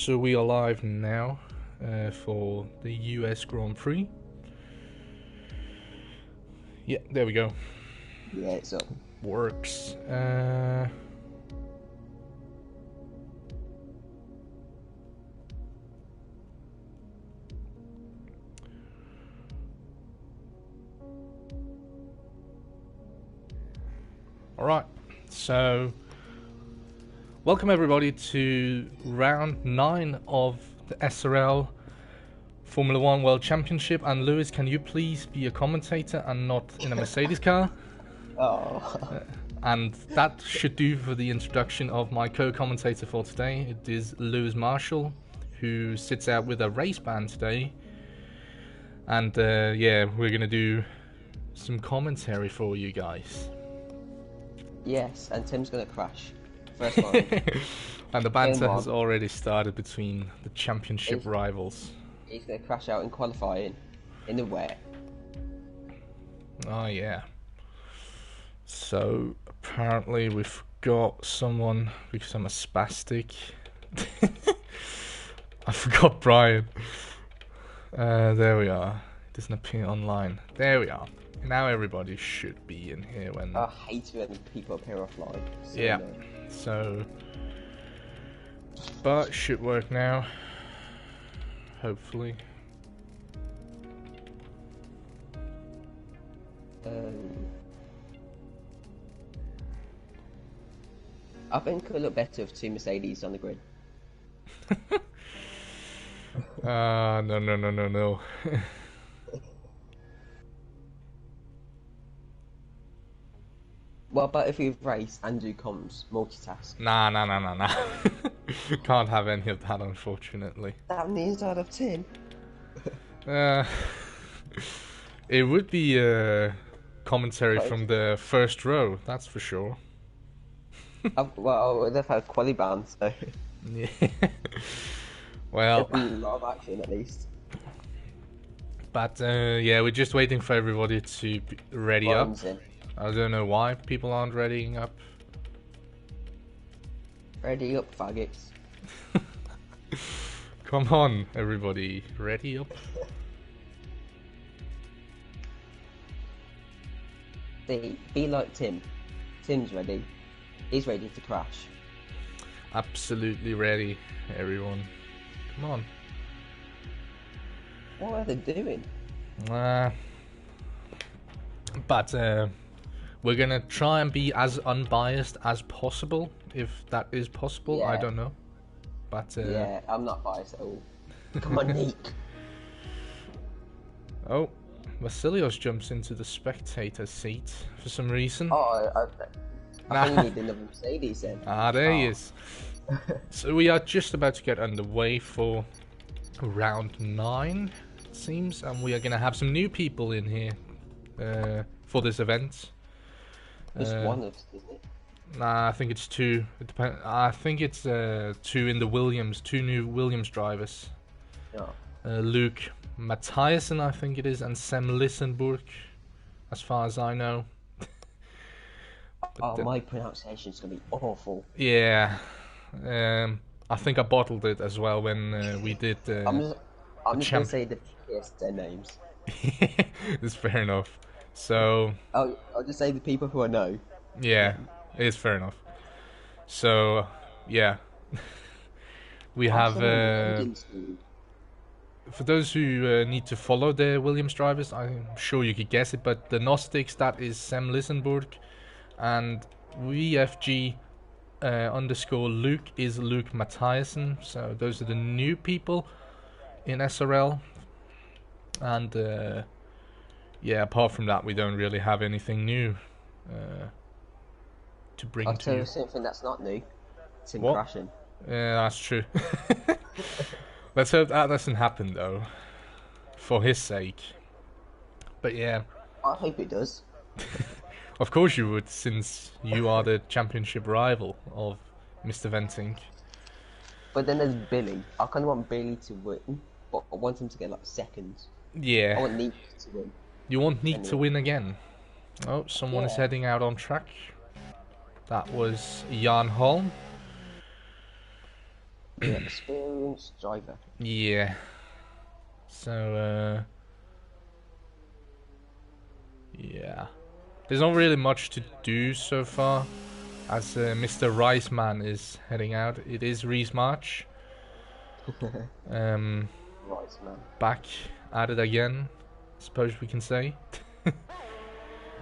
So we are live now for the US Grand Prix. Yeah, there we go. Yeah, it's up. Works. Alright, so welcome everybody to round 9 of the SRL Formula 1 World Championship. And Lewis, can you please be a commentator and not in a Mercedes car? Oh. And that should do for the introduction of my co-commentator for today. It is Lewis Marshall, who sits out with a race band today. And yeah, we're going to do some commentary for you guys. Yes, and Tim's gonna crash. First round. And the banter has already started between the championship rivals. He's gonna crash out in qualifying in the wet. Oh yeah. So apparently we've got someone, because I'm a spastic. I forgot Brian. There we are. It doesn't appear online. There we are. Now everybody should be in here when... I hate when people appear offline. So yeah. So... But it should work now. Hopefully. I think it would look better with 2 Mercedes on the grid. No. What about if we race and do comms, multitask? Nah. Can't have any of that, unfortunately. That on the inside of Tim. It would be a commentary from the first row, that's for sure. Well, they've had quali ban, so... Yeah. Well... There'll be a lot of action, at least. But, yeah, we're just waiting for everybody to be ready up. I don't know why people aren't readying up. Ready up, faggots. Come on, everybody. Ready up. Be like Tim. Tim's ready. He's ready to crash. Absolutely ready, everyone. Come on. What are they doing? But we're gonna try and be as unbiased as possible, if that is possible. Yeah. I don't know. But yeah, I'm not biased at all. Come on, Nick. Oh, Vasilios jumps into the spectator seat for some reason. Oh, I think you need another Mercedes then. There he is. So we are just about to get underway for round 9, it seems, and we are going to have some new people in here for this event. Just one of, isn't it? Nah, I think it's 2. It depends. I think it's 2 in the Williams, 2 new Williams drivers. Yeah. Luke Mathiasen, I think it is, and Sam Lissenburg, as far as I know. My pronunciation is gonna be awful. Yeah, I think I bottled it as well when we did. I'm just gonna say the their names. It's fair enough. So I'll just say the people who I know. Yeah, it's fair enough. So yeah, we have. For those who need to follow the Williams drivers, I'm sure you could guess it, but the Gnostics, that is Sam Lissenburg, and VFG underscore Luke is Luke Mathiasen. So those are the new people in SRL, and yeah, apart from that, we don't really have anything new to bring I'll to tell you. you something that's not new. Tim What? crashing. Yeah, that's true. Let's hope that doesn't happen, though, for his sake. But yeah. I hope it does. Of course you would, since you are the championship rival of Mr. Venting. But then there's Billy. I kind of want Billy to win, but I want him to get like seconds. Yeah. I want Nick to win. You want Nick to win again? Oh, someone is heading out on track. That was Jan Holm. Yeah, experienced driver. Yeah. So, yeah. There's not really much to do so far, as Mr. Riceman is heading out. It is Reese March. Right, man. Back at it again, suppose we can say.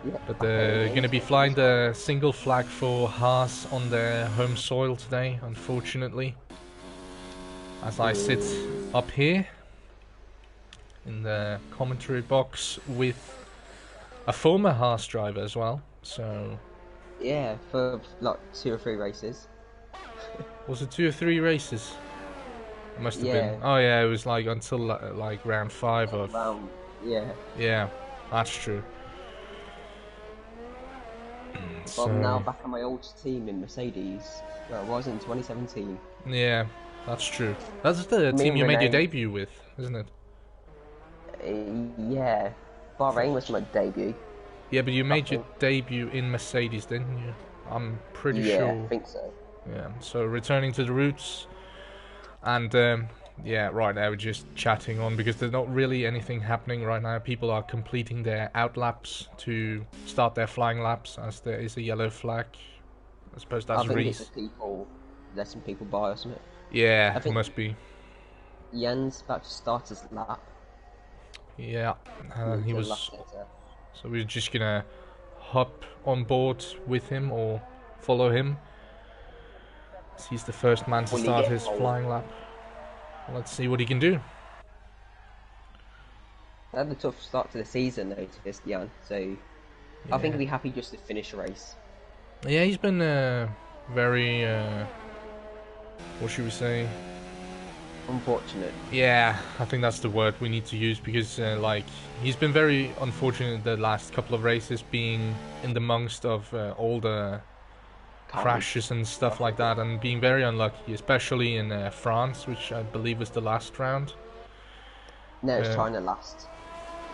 Yeah, But back at it they're again, going to be so flying this one. the single flag for Haas on their home soil today, unfortunately. As I sit up here in the commentary box with a former Haas driver as well. So, Yeah, for like 2 or 3 races. was it 2 or 3 races? It must have been. Yeah, Oh yeah, it was like until like round 5 of. round. Yeah. Yeah, that's true. But I'm now So, back on my old team in Mercedes. Well, I was in 2017. yeah, that's true. That's the Me team and you made your Renee. debut with, isn't it? Yeah, Bahrain was my debut. Yeah, but you I made your think. debut in Mercedes, didn't you? I'm pretty Yeah, I sure. think so. Yeah, so returning to the roots, and yeah, right now we're just chatting on because there's not really anything happening right now. People are completing their out laps to start their flying laps, as there is a yellow flag. I suppose I that's think it's Reese. just people letting people by or something. Yeah, I it think must be. Jan's about to start his lap. Yeah, Move he to the was. left sector. So we're just gonna hop on board with him or follow him. He's the first man to Will he start get his pole? flying lap. Let's see what he can do. I had a tough start to the season though to this Jan, so I think Yeah, he'll be happy just to finish a race. yeah, he's been very. What should we say? Unfortunate. Yeah, I think that's the word we need to use because, like, he's been very unfortunate the last couple of races, being in the amongst of all the crashes and stuff like that, and being very unlucky, especially in France, which I believe was the last round. No, it's Uh, trying to last.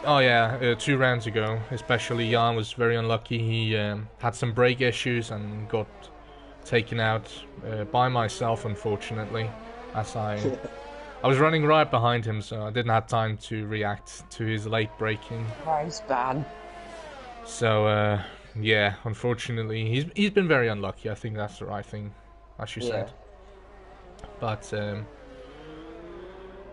oh yeah, 2 rounds ago, especially Jan was very unlucky. He had some brake issues and got taken out by myself, unfortunately, as I was running right behind him, so I didn't have time to react to his late braking. Race ban. So yeah, unfortunately, he's been very unlucky. I think that's the right thing, as you Yeah. said. But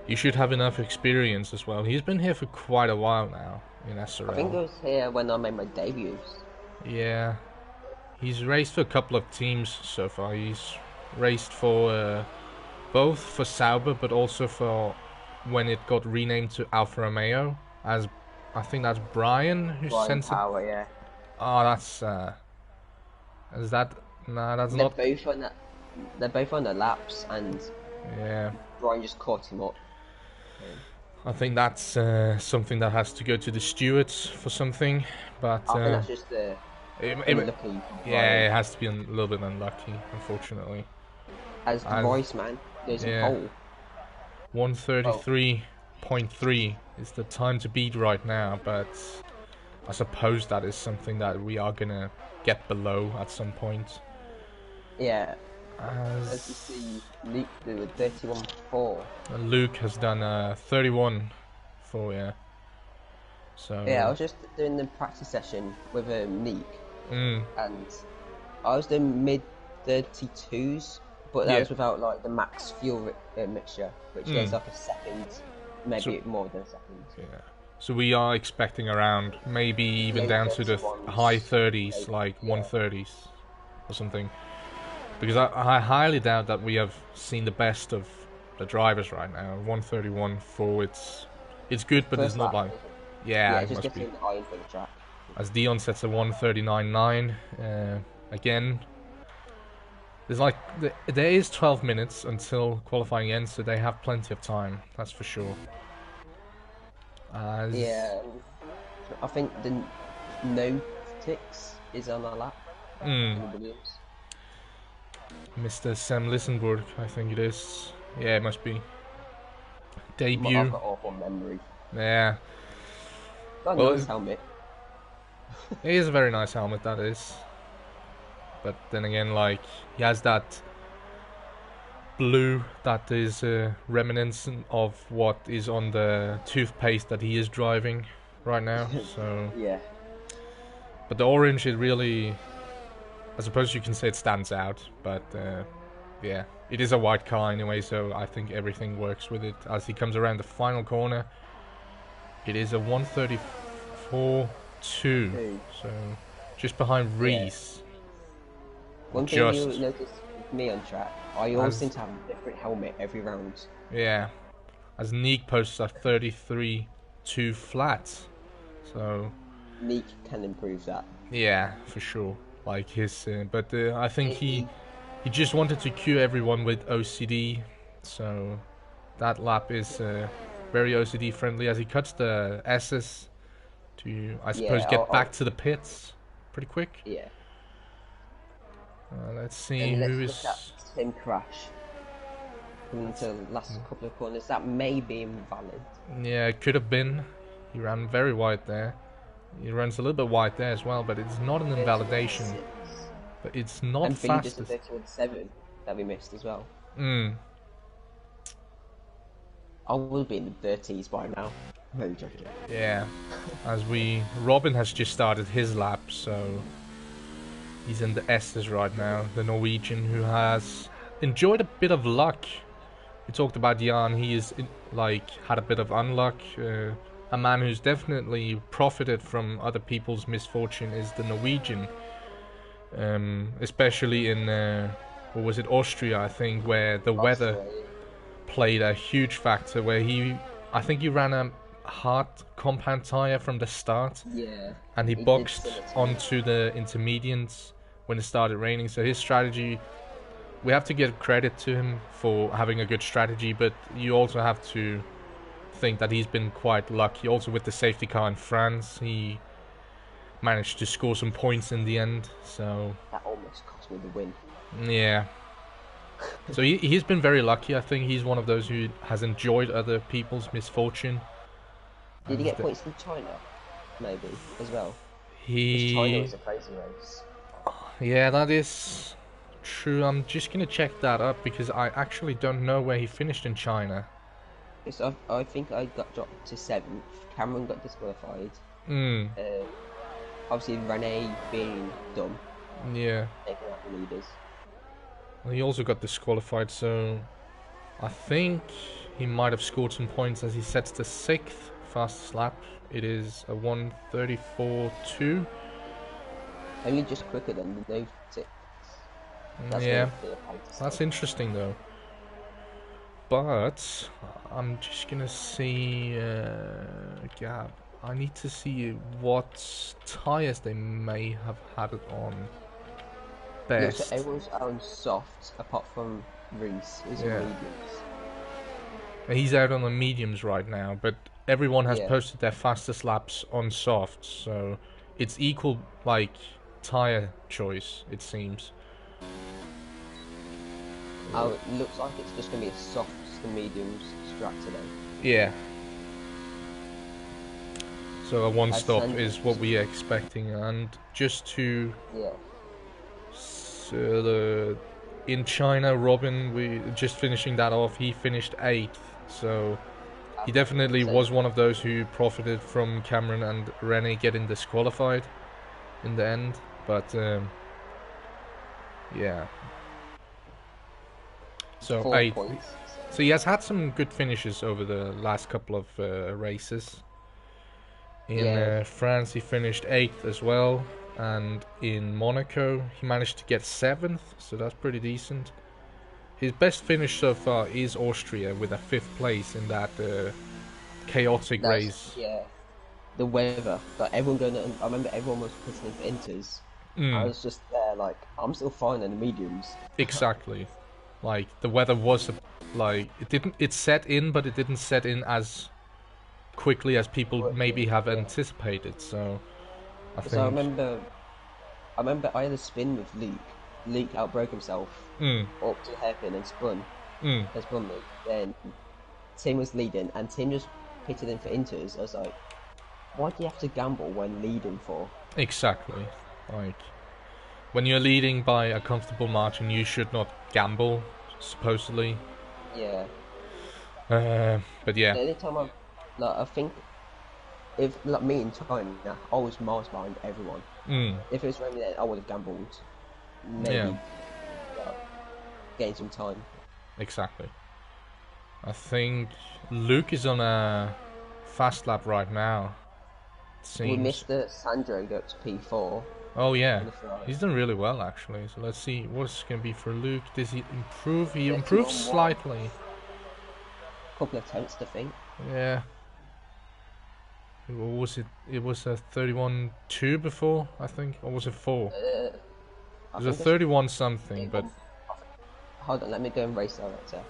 he should have enough experience as well. He's been here for quite a while now in I think it SRL. was here when I made my debuts. Yeah, he's raced for a couple of teams so far. He's raced for both for Sauber, but also for when it got renamed to Alfa Romeo. As I think that's Brian who Brian sent it. Power, yeah. Oh, that's is that? Nah, that's They're not. both on that. They're both on the laps, and Yeah, Brian just caught him up. I think that's something that has to go to the stewards for something. But I think that's just the it, unlucky yeah, Brian. it has to be a little bit unlucky, unfortunately. As the As voice man goes in yeah, pole. 133.3 is the time to beat right now, but I suppose that is something that we are gonna get below at some point. Yeah, as you As see, Luke do a 31.4. Luke has done 31 for yeah. So Yeah, I was just doing the practice session with Neek, mm, and I was doing mid 32s, but that yeah. was without like the max fuel mixture, which goes Mm. up a second, maybe So more than a second. yeah. So we are expecting around maybe even Late down to the 31s, high 30s, late, like yeah. 130s or something. Because I highly doubt that we have seen the best of the drivers right now. 131 for it's good, but it's First not lap, like yeah, yeah, it just must be. getting iron for the track. As Dion sets a 139.9 again. There's like there is 12 minutes until qualifying ends, so they have plenty of time. That's for sure. As Yeah, I think the no ticks is on our lap in the Williams. Mr. Sam Lissenburg, I think it is. Yeah, it must be. I've Debut. got awful memory. Yeah. Got a Well, nice helmet. it is a very nice helmet, that is. But then again, like, he has that blue that is reminiscent of what is on the toothpaste that he is driving right now. So, Yeah. but the orange, it really, I suppose you can say it stands out. But yeah, it is a white car anyway, so I think everything works with it. As he comes around the final corner, it is a 134.2, so just behind Yeah. Reese. One thing you Just notice with me on track, I always seem as to have a different helmet every round. yeah, as Neek posts a 33.2 flat. So Neek can improve that. yeah, for sure. Like his, but I think he He, he just wanted to cue everyone with OCD. So that lap is very OCD friendly as he cuts the S's to, I suppose, yeah, get back to the pits pretty quick. yeah. Let's see And let's who look at is. Tim Crash. Coming to the last couple of corners, that may be invalid. Yeah, it could have been. He ran very wide there. He runs a little bit wide there as well, but it's not an invalidation. 31.6. But it's not And Billy just a fastest. 31.7 that we missed as well. Mm. I will be in the 30s by now. Very joking. Yeah. Robin has just started his lap, so he's in the S's right now. The Norwegian who has enjoyed a bit of luck. We talked about Jan. He is had a bit of unluck. A man who's definitely profited from other people's misfortune is the Norwegian. Especially in what was it, Austria, I think, where the weather played a huge factor. Where I think he ran a hard compound tire from the start. Yeah. And he boxed onto the intermediates when it started raining. So his strategy, we have to give credit to him for having a good strategy, but you also have to think that he's been quite lucky. Also with the safety car in France, he managed to score some points in the end. So that almost cost me the win. Yeah. So he's been very lucky. I think he's one of those who has enjoyed other people's misfortune. Did he get points in China? Maybe as well. China was a crazy race. Yeah, that is true. I'm just gonna check that up because I actually don't know where he finished in China. So I think I got dropped to 7th. Cameron got disqualified. Obviously Rene being dumb. Yeah. Taking out the leaders. Well, he also got disqualified, so I think he might have scored some points as he sets the 6th fastest lap. It is a 134.2. Only just quicker than the no 6. Yeah, that's interesting though. But I'm just gonna see gap. I need to see what tires they may have had it on. Best. Yeah, so everyone's on softs apart from Reese. He's on mediums. He's out on the mediums right now, but everyone has Yeah. posted their fastest laps on softs, so it's equal tire choice, it seems. Oh, it looks like it's just gonna be a softs to mediums strat today. Yeah. So a one-stop is what we are expecting, and just to in China, Robin, we just finishing that off. He finished 8th, so he definitely was one of those who profited from Cameron and Rene getting disqualified in the end. But yeah. So 8th. Points. So he has had some good finishes over the last couple of races. In France, he finished 8th as well, and in Monaco, he managed to get 7th, so that's pretty decent. His best finish so far is Austria with a 5th place in that chaotic race. Yeah, the weather, everyone going. I remember everyone was putting in for inters. I was just there, I'm still fine in the mediums. Exactly. The weather was it set in, but it didn't set in as quickly as people maybe have anticipated. So I think. So I remember I had a spin with Luke. Luke outbroke himself up to the hairpin and spun. Has spun me. Then Tim was leading, and Tim just pitted in for inters. I was like, why do you have to gamble when leading for? Exactly. When you're leading by a comfortable margin, you should not gamble. supposedly. Yeah. But yeah. The only time I think if like me and Tony, I was miles behind everyone. If it was raining, then I would have gambled. Maybe gain some time. Exactly. I think Luke is on a fast lap right now. It seems. We missed the Sandro go up to P4. Oh yeah, he's done really well actually. So let's see what's gonna be for Luke. Does he improve? He improves slightly. Couple of tenths, I think. Yeah. What was it? It was a 31.2 before, I think, or was it 4? It was a 31 something, but. Hold on, let me go and race director.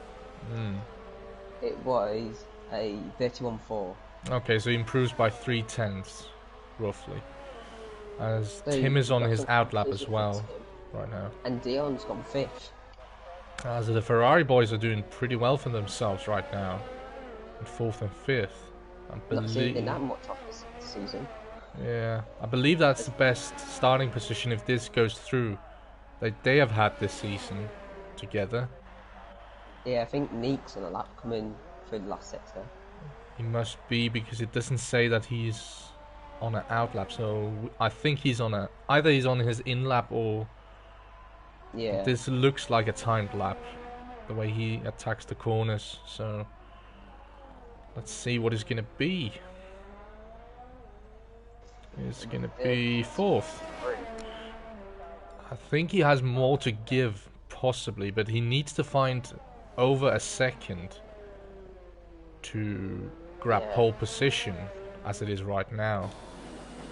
It was a 31.4. Okay, so he improves by 3/10, roughly. As Tim is on his outlap as well, right now. And Dion's gone 5th. As the Ferrari boys are doing pretty well for themselves right now. In 4th and 5th. Not seeing that much off this season. Yeah, I believe that's the best starting position if this goes through that they have had this season together. Yeah, I think Neek's on a lap coming through the last sector. He must be, because it doesn't say that he's on an outlap, so I think he's on either he's on his in lap or this looks like a timed lap, the way he attacks the corners. So let's see what it's gonna be. It's gonna be 4th. I think he has more to give, possibly, but he needs to find over a second to grab pole position as it is right now.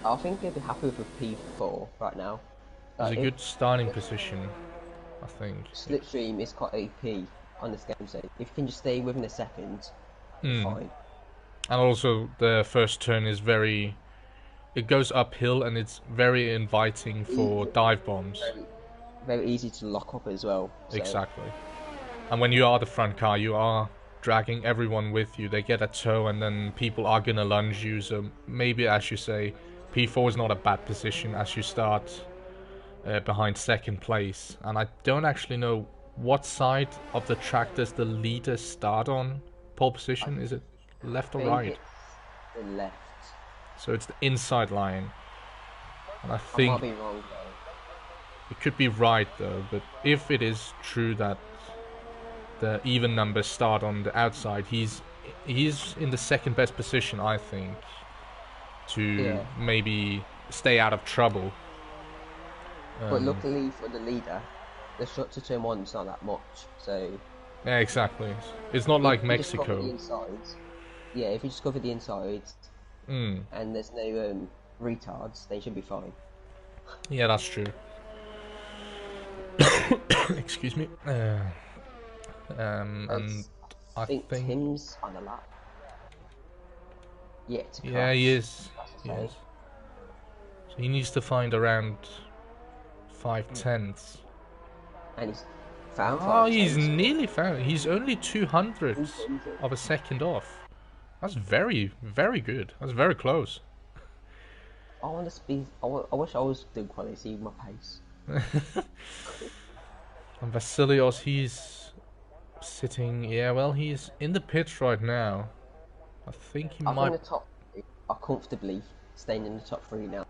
I think he'll be happy with a P4 right now. It's a good starting position, I think. Slipstream is quite AP on this game, so if you can just stay within a second, fine. And also the first turn is it goes uphill and it's very inviting for dive bombs. Very easy to lock up as well. So. Exactly. And when you are the front car, you are dragging everyone with you. They get a tow and then people are gonna lunge you, so maybe, as you say, P4 is not a bad position as you start behind second place. And I don't actually know what side of the track does the leader start on pole position. Is it left or right? The left. So it's the inside line. And I think I might be wrong though. It could be right though, but if it is true that the even numbers start on the outside, he's in the second best position, I think, to maybe stay out of trouble. But luckily for the leader, the shot to turn 1 is not that much, so... Yeah, exactly. It's not like Mexico. Yeah, if you just cover the insides, and there's no retards, they should be fine. Yeah, that's true. Excuse me. And I think Tim's on the lap. Yeah, he is. So he needs to find around 5/10. And he's found 5/10. Oh, he's nearly found. He's only 200ths of a second off. That's very, very good. That's very close. I want to speed. I wish I was doing quality, see my pace. And Vasilios, he's sitting. Yeah, well, he's in the pits right now. I think he might. I think the top are comfortably staying in the top 3 now.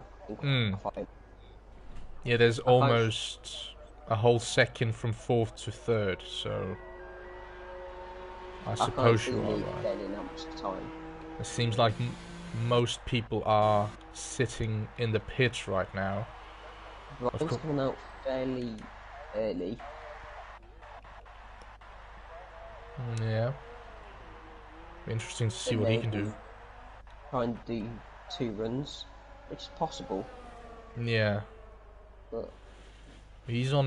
Yeah, there's almost a whole second from 4th to 3rd, so I suppose you are right. It seems like most people are sitting in the pits right now. Ryan's coming out fairly early. Yeah. Be interesting to see what he can do. Try and do 2 runs, which is possible. Yeah. But he's on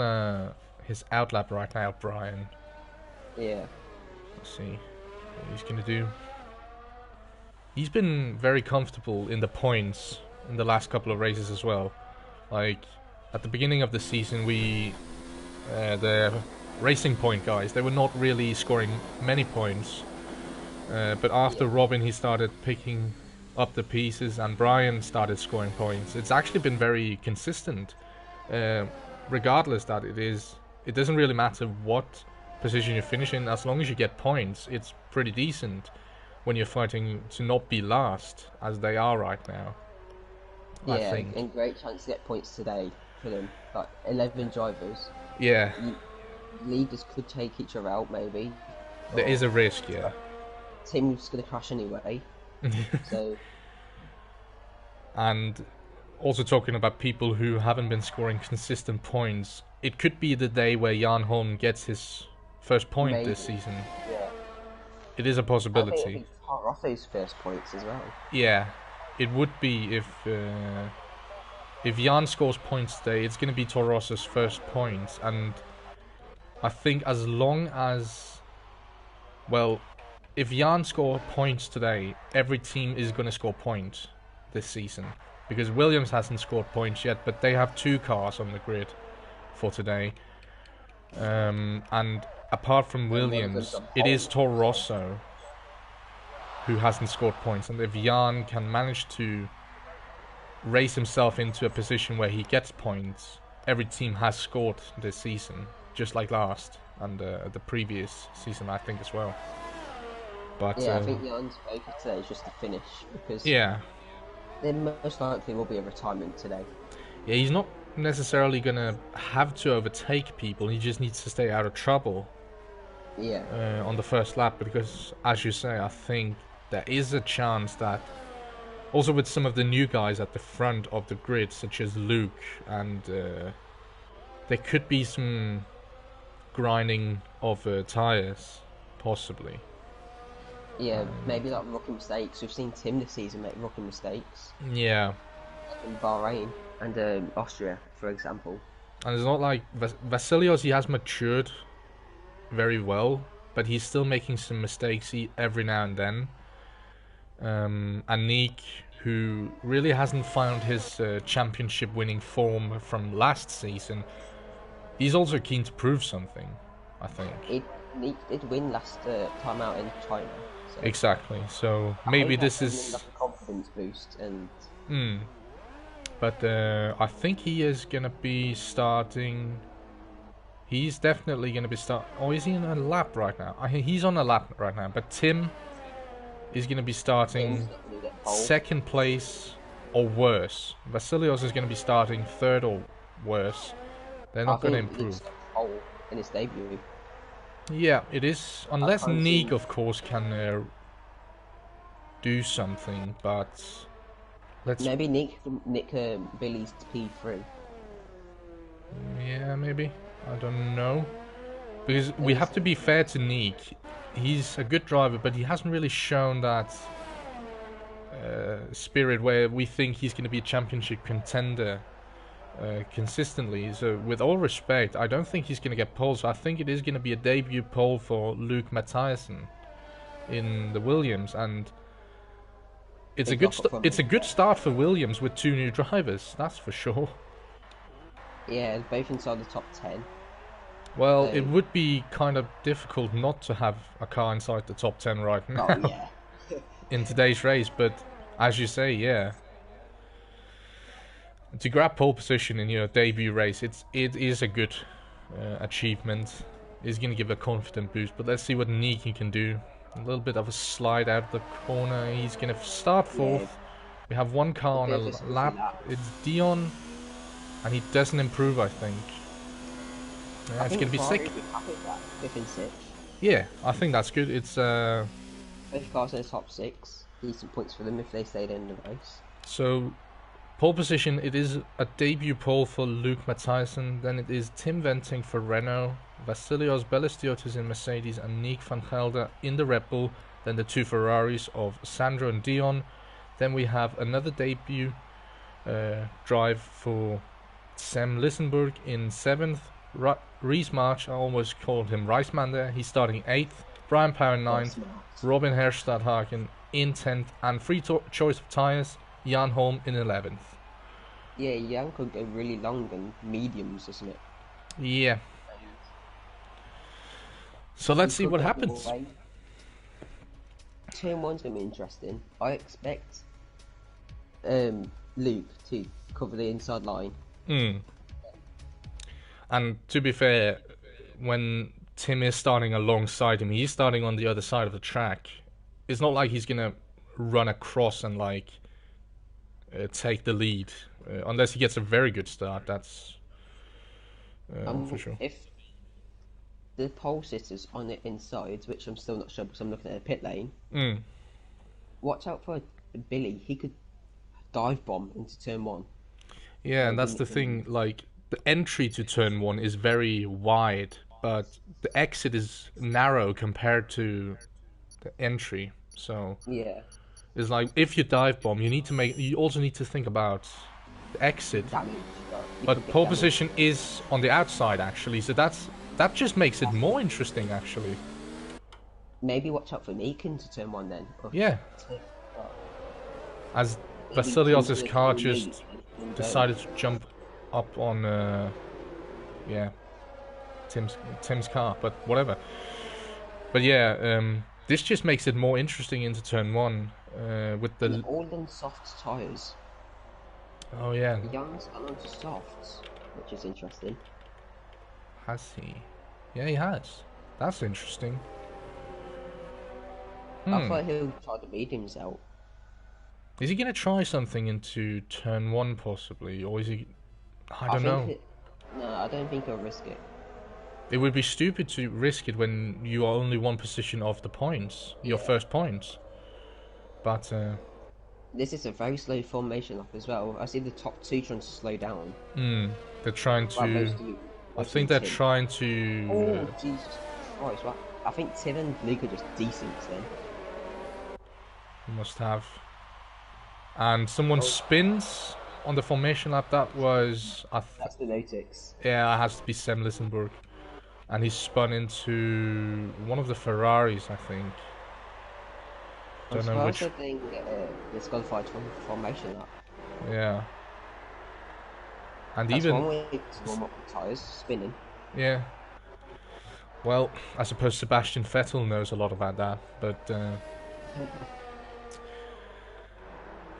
his outlap right now, Brian. Yeah. Let's see what he's gonna do. He's been very comfortable in the points in the last couple of races as well. Like at the beginning of the season, the Racing Point guys, they were not really scoring many points. But after Robin, he started picking up the pieces, and Brian started scoring points. It's actually been very consistent, regardless that it doesn't really matter what position you finish in, as long as you get points, it's pretty decent when you're fighting to not be last, as they are right now. I Yeah, think. and great chance to get points today for them. Like 11 drivers. Yeah. Leaders could take each other out, maybe. There is a risk, yeah. Tim's gonna crash anyway. So. And also talking about people who haven't been scoring consistent points, it could be the day where Jan Holm gets his first point Maybe. this season. Yeah. It is a possibility. I think it'll be Rosso's first points as well. Yeah, it would be if Jan scores points today, it's going to be Toros's first points, and I think as long as, well, if Jan scores points today, every team is going to score points this season, because Williams hasn't scored points yet, but they have 2 cars on the grid for today, and apart from Williams, it is Toro Rosso who hasn't scored points, and if Jan can manage to race himself into a position where he gets points, every team has scored this season, just like last and the previous season, I think, as well. But yeah, I think Jan's focus today is just to finish, because yeah, there most likely will be a retirement today. Yeah, he's not necessarily gonna have to overtake people. He just needs to stay out of trouble. Yeah. On the first lap, because as you say, I think there is a chance that also with some of the new guys at the front of the grid, such as Luke, and there could be some grinding of tires, possibly. Yeah, maybe like rookie mistakes. We've seen Tim this season make rookie mistakes. Yeah. In Bahrain and Austria, for example. And it's not like Vasilios, he has matured very well, but he's still making some mistakes every now and then. Anik, who really hasn't found his championship winning form from last season, he's also keen to prove something, I think. Anik did win last time out in China. So exactly, so maybe this is like a confidence boost. And but I think he is gonna be starting. He's definitely gonna be Oh, is he in a lap right now? He's on a lap right now. But Tim is gonna be starting second place or worse. Vasilios is gonna be starting third or worse. They're not gonna improve. In his debut. Yeah, it is. Unless Neek, of course, can do something, but let's. Maybe Nick Billy's P3. Yeah, maybe. I don't know. Because we have to be fair to Neek. He's a good driver, but he hasn't really shown that spirit where we think he's going to be a championship contender consistently. So, with all respect, I don't think he's going to get pole. So I think it is going to be a debut pole for Luke Mathiasen in the Williams, and it's a good start for Williams with 2 new drivers. That's for sure. Yeah, both inside the top 10. Well, it would be kind of difficult not to have a car inside the top 10 right now. Oh, yeah. In today's race, but as you say, yeah. To grab pole position in your debut race, it is a good achievement. It's going to give a confident boost, but let's see what Niki can do. A little bit of a slide out of the corner. He's going to start 4th. Yeah. We have 1 car on a lap. It's Dion. And he doesn't improve, I think. Yeah, it's going to be sick. Yeah, I think that's good. It's both cars in the top 6. Decent points for them if they stayed in the race. So, pole position, it is a debut pole for Luke Mathiasen. Then it is Tim Venting for Renault, Vasilios Ballestiotis in Mercedes, and Nick van Gelder in the Red Bull. Then the 2 Ferraris of Sandro and Dion. Then we have another debut drive for Sam Lissenburg in 7th. Reese March, I almost called him Reisman there. He's starting 8th. Brian Power 9th. Robin Herstadhagen in 10th. And free choice of tyres, Jan Holm in 11th. Yeah, Jan could go really long and mediums, isn't it? Yeah. So let's see what happens. Turn 1's going to be interesting. I expect Luke to cover the inside line. And to be fair, when Tim is starting alongside him. He's starting on the other side of the track. It's not like he's gonna run across and like take the lead, unless he gets a very good start. That's for sure. If the pole sitters on the inside, which I'm still not sure because I'm looking at the pit lane, watch out for Billy. He could dive bomb into turn 1. Yeah, and that's the thing. Like the entry to turn 1 is very wide, but the exit is narrow compared to the entry. So yeah, it's like if you dive bomb, you also need to think about the exit. damage. But pole position is on the outside actually, so that just makes it more interesting actually. Maybe watch out for Nick into turn 1 then. Yeah. As Vasilios' car just decided to jump up on Tim's car, but whatever. But yeah, this just makes it more interesting into turn 1 with the all on soft tires. Oh yeah. Young's gone onto softs, which is interesting. Has he? Yeah, he has. That's interesting. I thought he'll try the mediums out. Is he gonna try something into turn 1 possibly, or is he? I don't know. No, I don't think he'll risk it. It would be stupid to risk it when you are only one position off the points, your first points. But this is a very slow formation up as well. I see the top 2 trying to slow down. They're trying to. I think they're trying to. Oh Jesus Christ! Well, I think Tim and Luke are just decent then. Must have. And someone spins on the formation lap. That was. That's the Notix. Yeah, it has to be Sam Lissenberg. And he spun into one of the Ferraris, I think. Don't know which. I think disqualified from formation lap. Yeah. And that's even one way to warm up the tyres, spinning. Yeah. Well, I suppose Sebastian Vettel knows a lot about that, but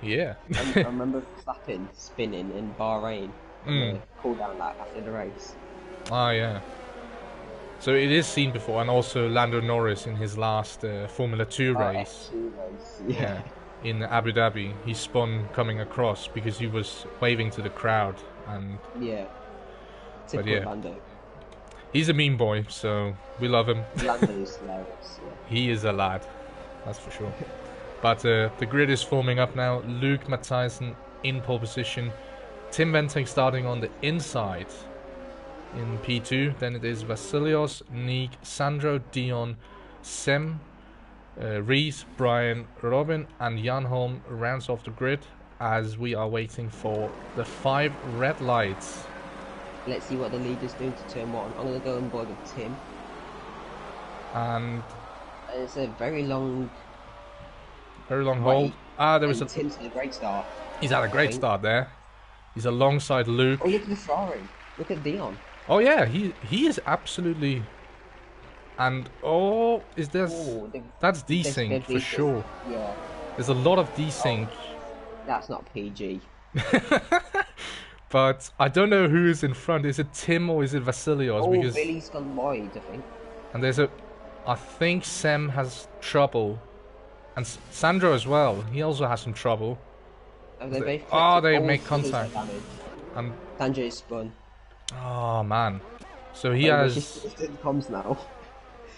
yeah. I remember Verstappen spinning in Bahrain on the cool down lap after the race. Ah, yeah. So it is seen before, and also Lando Norris in his last Formula 2 race. Yeah. In Abu Dhabi, he spun coming across because he was waving to the crowd, and yeah. But yeah. Lando. He's a mean boy, so we love him. Lando is hilarious. Yeah. He is a lad, that's for sure. But the grid is forming up now. Luke Matthijssen in pole position. Tim Ventink starting on the inside in P2. Then it is Vasilios, Nick, Sandro, Dion, Sem, Reese, Brian, Robin, and Jan Holm rounds off the grid as we are waiting for the 5 red lights. Let's see what the leader's doing to turn 1. I'm going to go on board with Tim. And it's a very long hold. There was Tim's had a great start. He's had a great start there. He's alongside Luke. Oh, look at the Ferrari. Look at Dion. Oh yeah, he is absolutely. And is this? That's desync for sure. Yeah. There's a lot of desync. That's not PG. But I don't know who is in front. Is it Tim or is it Vasilios? Because Billy's gone wide, I think. And I think Sam has trouble, and Sandro as well. He also has some trouble. They make contact. And Sandro is spun. Oh man, so he has. Comes now.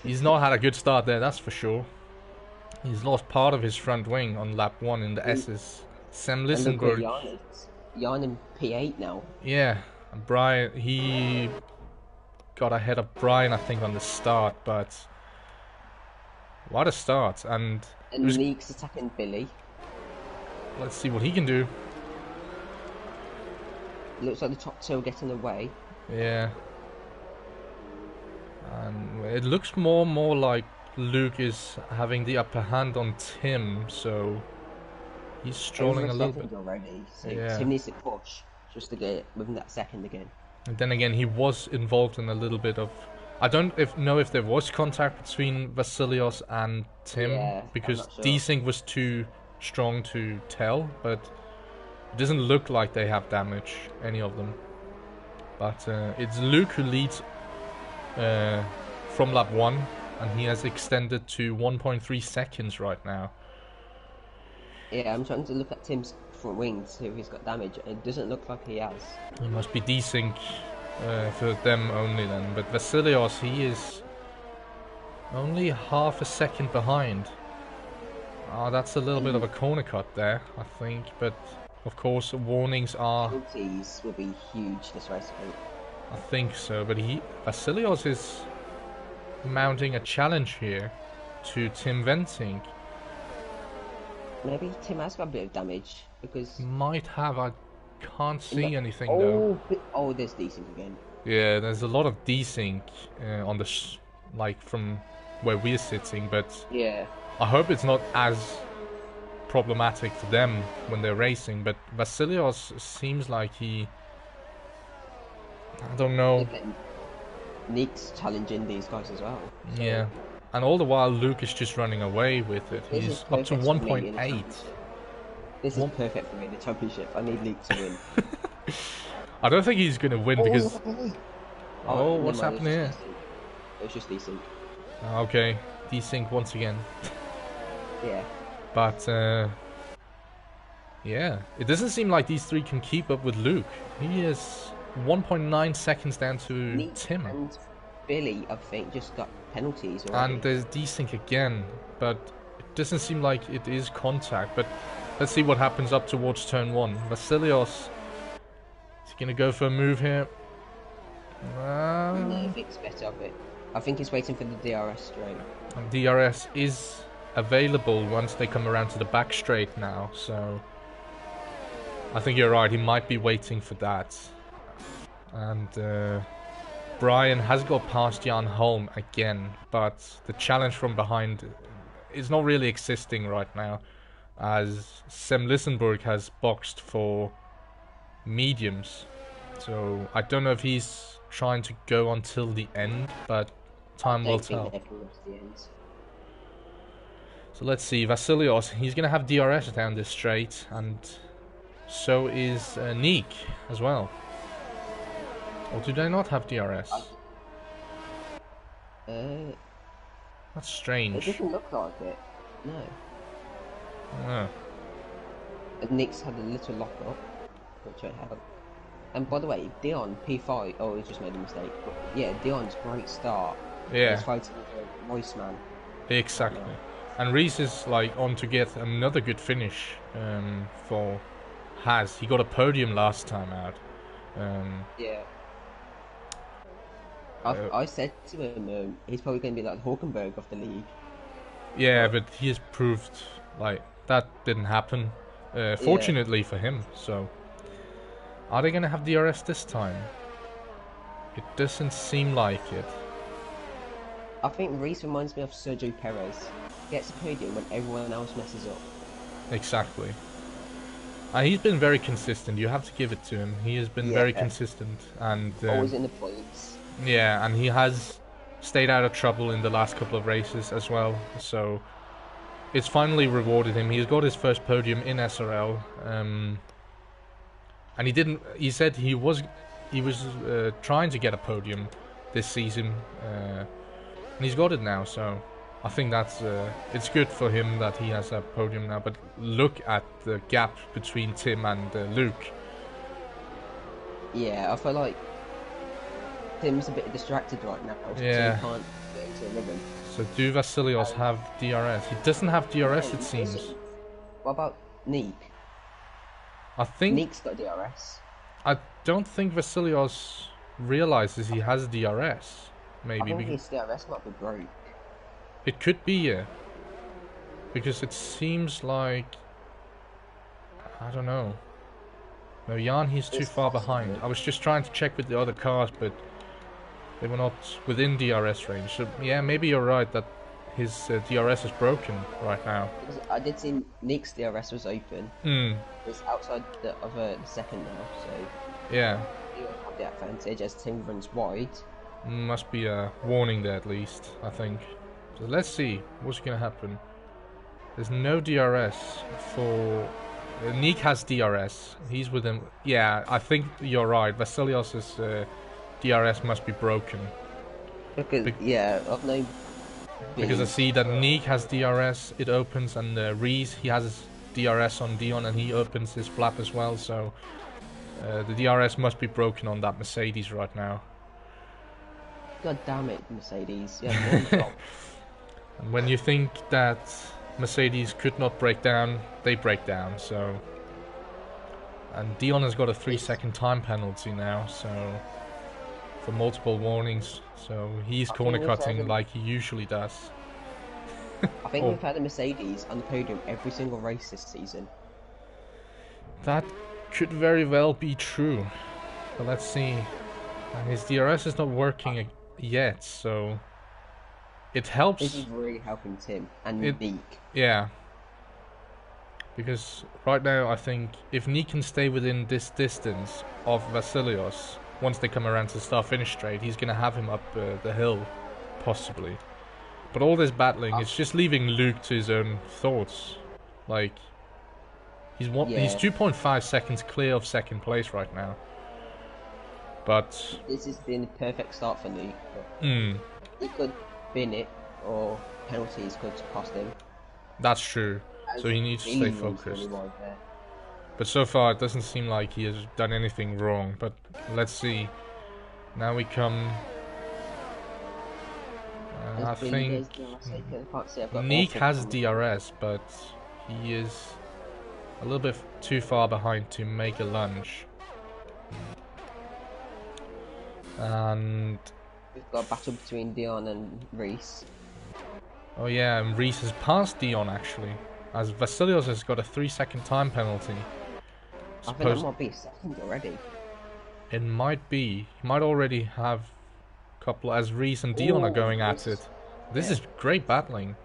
He's not had a good start there, that's for sure. He's lost part of his front wing on lap 1 in the S's. Sam Lissenberg. Jan in P8 now. Yeah, and Brian, he got ahead of Brian, I think, on the start, but what a start! And League's attacking Billy. Let's see what he can do. Looks like the top 2 are getting away. Yeah. And it looks more and more like Luke is having the upper hand on Tim, so he's strolling a little bit. Already, so Tim needs to push just to get within that second again. And then again, he was involved in a little bit of. I don't know if there was contact between Vasilios and Tim, because desync was too strong to tell, but it doesn't look like they have damage, any of them. But it's Luke who leads from lap 1, and he has extended to 1.3 seconds right now. Yeah, I'm trying to look at Tim's front wing to see if he's got damage. It doesn't look like he has. It must be desync for them only then. But Vasilios, he is only half a second behind. Oh, that's a little bit of a corner cut there, I think. But of course, warnings are. Penalties will be huge this race, I think. I think so, but Vasilios is mounting a challenge here to Tim Venting. Maybe Tim has got a bit of damage because might have. I can't see anything though. Oh, there's desync again. Yeah, there's a lot of desync on the like from where we're sitting, but yeah, I hope it's not as problematic for them when they're racing. But Vasilios seems like I don't know. Nick's challenging these guys as well. So. Yeah. And all the while, Luke is just running away with it. He's up to 1.8. This is perfect for me in the championship. I need Luke to win. I don't think he's going to win because... Oh, what's happening here? It was just desync. Okay, desync once again. Yeah. But, yeah. It doesn't seem like these three can keep up with Luke. He is 1.9 seconds down to Tim. And Billy, I think, just got penalties already. And there's desync again, but it doesn't seem like it is contact. But let's see what happens up towards turn 1. Vasilios is going to go for a move here. No, Vic's better of it. I think he's waiting for the DRS straight. And DRS is available once they come around to the back straight now, so I think you're right, he might be waiting for that. And Brian has got past Jan Holm again, but the challenge from behind is not really existing right now, as Sem Lissenburg has boxed for mediums. So I don't know if he's trying to go until the end, but time will tell. So let's see, Vasilios, he's going to have DRS down this straight, and so is Nick as well. Or do they not have DRS? That's strange. It doesn't look like it. No. No. And Nick's had a little lock up, which I have. And by the way, Dion P5. Oh, he just made a mistake. But yeah, Dion's great start. Yeah. He's fighting with Royce, man. Exactly. And Reese is like on to get another good finish for Haas. He got a podium last time out. Yeah. I said to him, he's probably going to be like Hülkenberg of the league. Yeah, but he has proved like that didn't happen. Fortunately for him. So, are they going to have DRS this time? It doesn't seem like it. I think Reese reminds me of Sergio Perez. Gets a podium when everyone else messes up. Exactly. He's been very consistent. You have to give it to him. He has been very consistent and always in the points. Yeah, and he has stayed out of trouble in the last couple of races as well. So it's finally rewarded him. He's got his first podium in SRL, and he didn't. He said he was trying to get a podium this season, and he's got it now. So I think that's it's good for him that he has a podium now. But look at the gap between Tim and Luke. Yeah, I feel like Tim's a bit distracted right now. Yeah. So he can't get into a rhythm. So do Vasilios have DRS? He doesn't have DRS, it seems. What about Nick? I think Nick's got DRS. I don't think Vasilios realizes he has DRS. Maybe I think his DRS might be broke. It could be, yeah. Because it seems like I don't know. No, Jan, he's too far behind. I was just trying to check with the other cars, but they were not within DRS range. So yeah, maybe you're right that his DRS is broken right now. I did see Nick's DRS was open. It's outside of the second now, so yeah. You have the advantage as Tim runs wide. Must be a warning there at least, I think. So let's see what's going to happen. There's no DRS for... Nick has DRS. He's with him. Yeah, I think you're right. Vasilios' DRS must be broken. Because yeah, I've known. Because I see that Neek has DRS, it opens, and Reese, he has his DRS on Dion, and he opens his flap as well, so the DRS must be broken on that Mercedes right now. God damn it, Mercedes. Yeah, and when you think that Mercedes could not break down, they break down, so... And Dion has got a 3-second time penalty now, so... For multiple warnings, so he's corner cutting like he usually does. I think we've had a Mercedes on the podium every single race this season. That could very well be true, but let's see. And his DRS is not working yet, so it helps. This is really helping Tim and Neek. Yeah, because right now I think if Neek can stay within this distance of Vasilios, once they come around to start-finish straight, he's going to have him up the hill, possibly. But all this battling is just leaving Luke to his own thoughts. Like, he's 2.5 seconds clear of second place right now. But... This has been a perfect start for Luke. He could bin it, or penalties could cost him. That's true. So he needs to stay focused. But so far, it doesn't seem like he has done anything wrong. But let's see. Now we come... I think Neek has DRS, but he is a little bit too far behind to make a lunge. And... We've got a battle between Dion and Reese. Oh yeah, and Reese has passed Dion actually. As Vasilios has got a 3-second time penalty. I think that might be a second already. It might be. He might already have a couple, as Reese and Dion are going at it. This is great battling.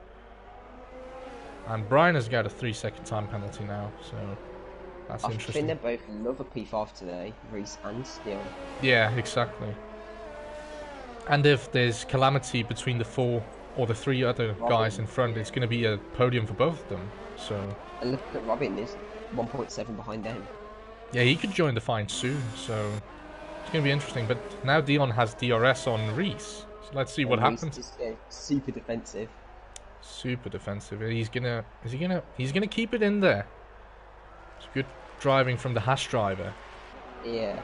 And Brian has got a 3-second time penalty now, so that's interesting. I think they both love a P5 today, Reese and Dion. Yeah, exactly. And if there's calamity between the 4 or the 3 other guys in front, it's going to be a podium for both of them. So. And look at Robin, is 1.7 behind them. Yeah, he could join the fight soon, so it's going to be interesting. But now Dion has DRS on Reese, so let's see what happens. Reese is super defensive. Super defensive. He's gonna keep it in there. It's good driving from the Haas driver. Yeah.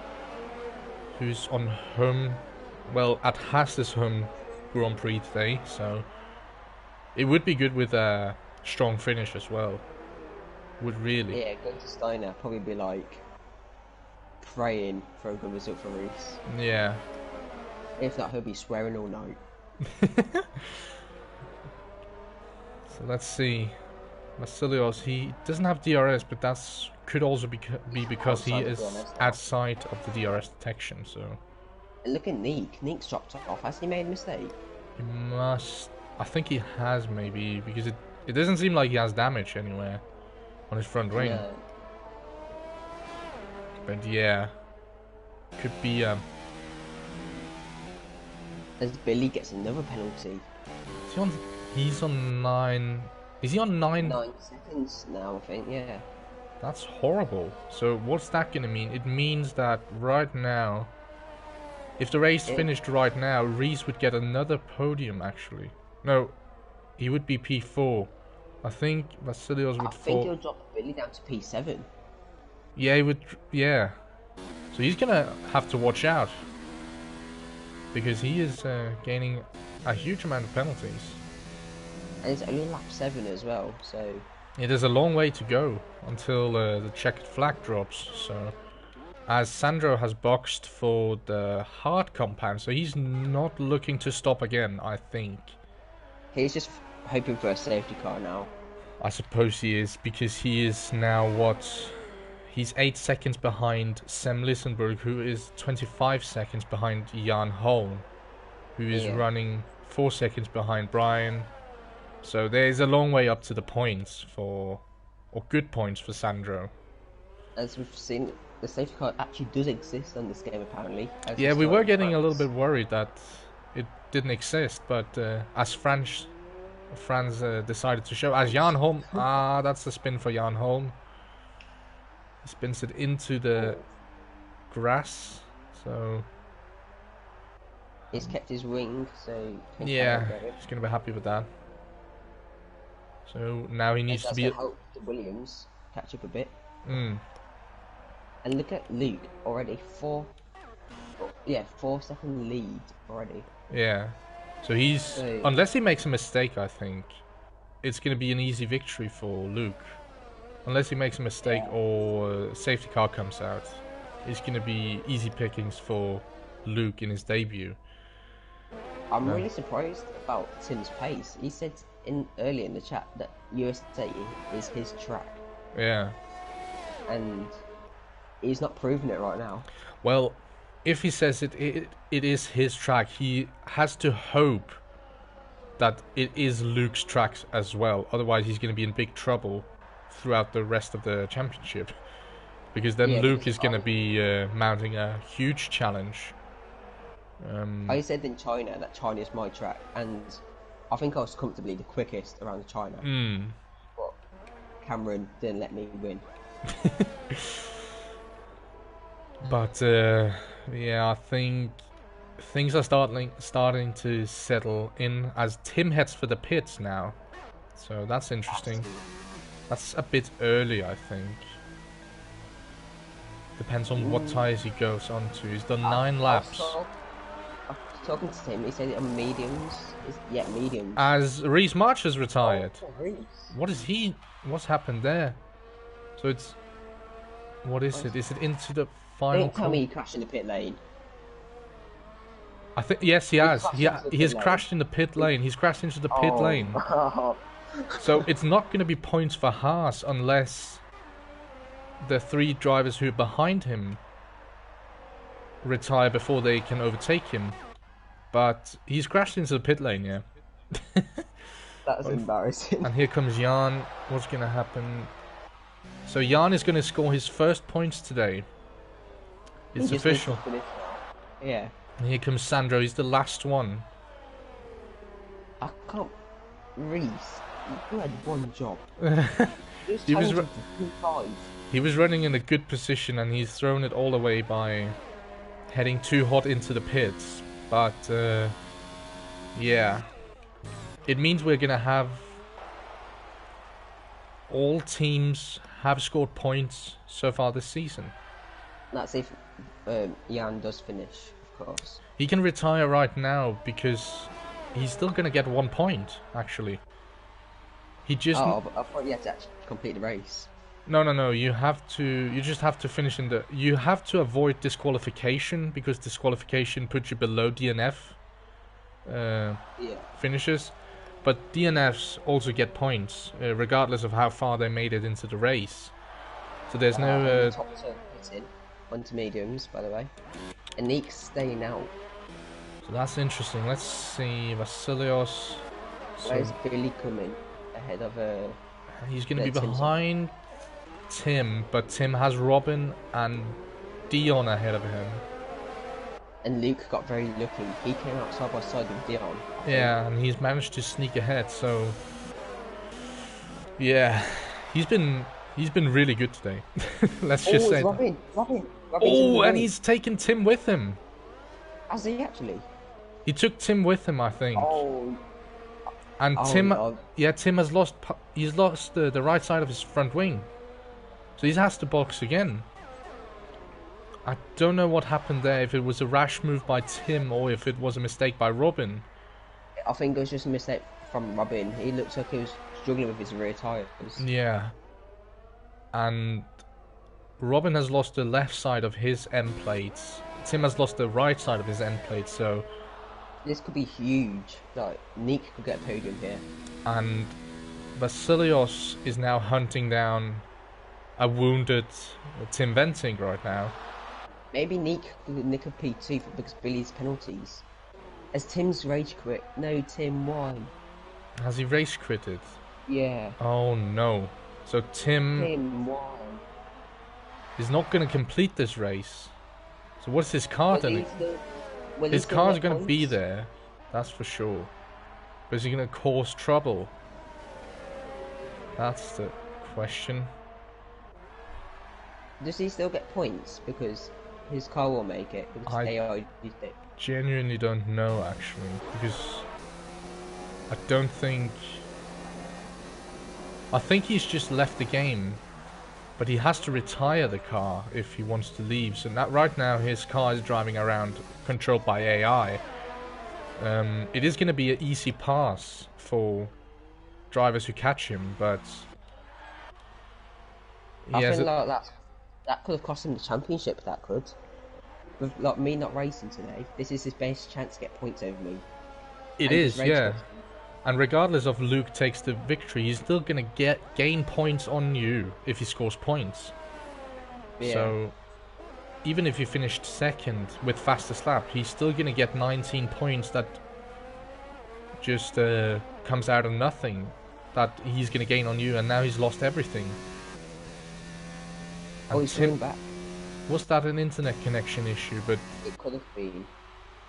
Who's on home, well, at Haas's home Grand Prix today, so it would be good with a strong finish as well. Would really. Yeah, going to Steiner probably be like praying for a good result for Reese. Yeah. If not, he'll be swearing all night. So let's see. Vasilios, he doesn't have DRS, but that's could also be because he is outside of the DRS detection. So. And look at Neek. Neek's dropped off. Has he made a mistake? He must. I think he has, maybe, because it doesn't seem like he has damage anywhere on his front wing. Yeah. But yeah, could be. As Billy gets another penalty. He's on 9. Is he on 9? 9 seconds now, I think. Yeah. That's horrible. So what's that gonna mean? It means that right now, if the race finished right now, Reese would get another podium. Actually, no, he would be P4. I think Vasilios would fall. I think he'll drop Billy down to P7. Yeah, he would. Yeah. So he's gonna have to watch out because he is gaining a huge amount of penalties. And it's only lap 7 as well, so. Yeah, there's a long way to go until the checkered flag drops. So, as Sandro has boxed for the hard compound, so he's not looking to stop again, I think. He's just hoping for a safety car now. I suppose he is, because he is now what? He's 8 seconds behind Sam Lissenberg, who is 25 seconds behind Jan Holm, who is running 4 seconds behind Brian. So there's a long way up to the points or good points for Sandro. As we've seen, the safety car actually does exist on this game, apparently. Yeah, we were getting a little bit worried that it didn't exist, but as Franz decided to show, as Jan Holm, that's the spin for Jan Holm. He spins it into the grass, so He's kept his ring, so yeah, he's gonna be happy with that. So now he needs to be. That's gonna help the Williams catch up a bit. Mm. And look at Luke already 4-second lead already. Yeah. So he's unless he makes a mistake, I think it's gonna be an easy victory for Luke. Unless he makes a mistake or safety car comes out, it's gonna be easy pickings for Luke in his debut. I'm really surprised about Tim's pace. He said earlier in the chat that USA is his track. Yeah. And he's not proving it right now. Well, if he says it is his track, he has to hope that it is Luke's track as well. Otherwise, he's going to be in big trouble throughout the rest of the championship. Because then Luke is going to be mounting a huge challenge. I said in China that China is my track, and I think I was comfortably the quickest around China. But Cameron didn't let me win. But yeah, I think things are starting to settle in as Tim heads for the pits now. So that's interesting. That's a bit early, I think. Depends on what tyres he goes on to. He's done 9 laps. I was talking to Tim, he said on mediums. Mediums. As Reese March has retired. Oh, What's happened there? So it's... What is it? Is it into the final... Don't tell me he crashed in the pit lane. I think... Yes, he has. He has crashed in the pit lane. He's crashed into the pit lane. So it's not going to be points for Haas unless the 3 drivers who are behind him retire before they can overtake him. But he's crashed into the pit lane, yeah. That's embarrassing. And here comes Jan. What's going to happen? So Jan is going to score his first points today. It's official. Yeah. And here comes Sandro. He's the last one. I can't... Reese, you had one job. He was running in a good position and he's thrown it all away by heading too hot into the pits. But yeah, it means we're gonna have all teams have scored points so far this season. That's if Jan does finish, of course. He can retire right now because he's still gonna get 1 point. Actually, he just. Oh, but I thought you had to actually complete the race. No. You just have to finish in the. You have to avoid disqualification because disqualification puts you below DNF finishes. But DNFs also get points regardless of how far they made it into the race. So there's no. Top turn onto mediums, by the way. And Nick's staying out. So that's interesting. Let's see, Vasilios. Where's Billy coming ahead of he's going to be behind Tim, but Tim has Robin and Dion ahead of him. And Luke got very lucky. He came out side by side with Dion. Yeah, and he's managed to sneak ahead. So yeah, he's been really good today. Let's just say. Robin. Oh, and he's taken Tim with him. Has he actually? He took Tim with him, I think. Oh. And Tim, Tim has lost. He's lost the right side of his front wing, so he has to box again. I don't know what happened there. If it was a rash move by Tim or if it was a mistake by Robin. I think it was just a mistake from Robin. He looked like he was struggling with his rear tyres. Yeah. And Robin has lost the left side of his end plates. Tim has lost the right side of his end plate, so this could be huge. Like, Nick could get a podium here. And Vasilios is now hunting down a wounded Tim Venting right now. Maybe Nick could nick a P2 because Billy's penalties. As Tim's rage quit. No, Tim, why? Has he race quitted? Yeah. Oh no. So Tim, why? Is not going to complete this race. So what's his car doing? His car's going to be there, that's for sure. But is he going to cause trouble? That's the question. Does he still get points? Because his car will make it because I AI did it. genuinely don't know actually, because I don't think. I think he's just left the game, but he has to retire the car if he wants to leave. So that right now his car is driving around controlled by AI. It is going to be an easy pass for drivers who catch him, but I think like that could have cost him the championship. That could, with like me not racing today, this is his best chance to get points over me. It is, yeah. And regardless of Luke takes the victory, he's still gonna gain points on you if he scores points. Yeah. So even if he finished second with fastest lap, he's still gonna get 19 points that just comes out of nothing. That he's gonna gain on you, and now he's lost everything. Oh, he's coming back. Was that an internet connection issue? But it could have been.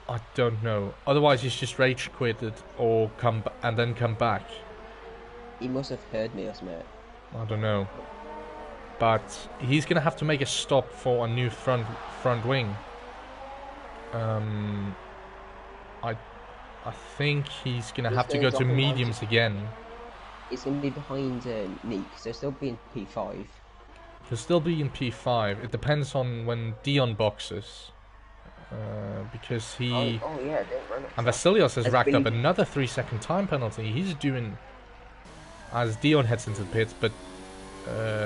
I don't know. Otherwise, he's just rage quitted or and then come back. He must have heard me or something. I don't know. But he's gonna have to make a stop for a new front wing. I think he's gonna have to go to mediums again. It's gonna be behind Nick, so still be in P5. He'll still be in P5. It depends on when Dion boxes. Because he... Oh yeah, and Vasilios has racked up another 3-second time penalty. He's doing... as Dion heads into the pits, but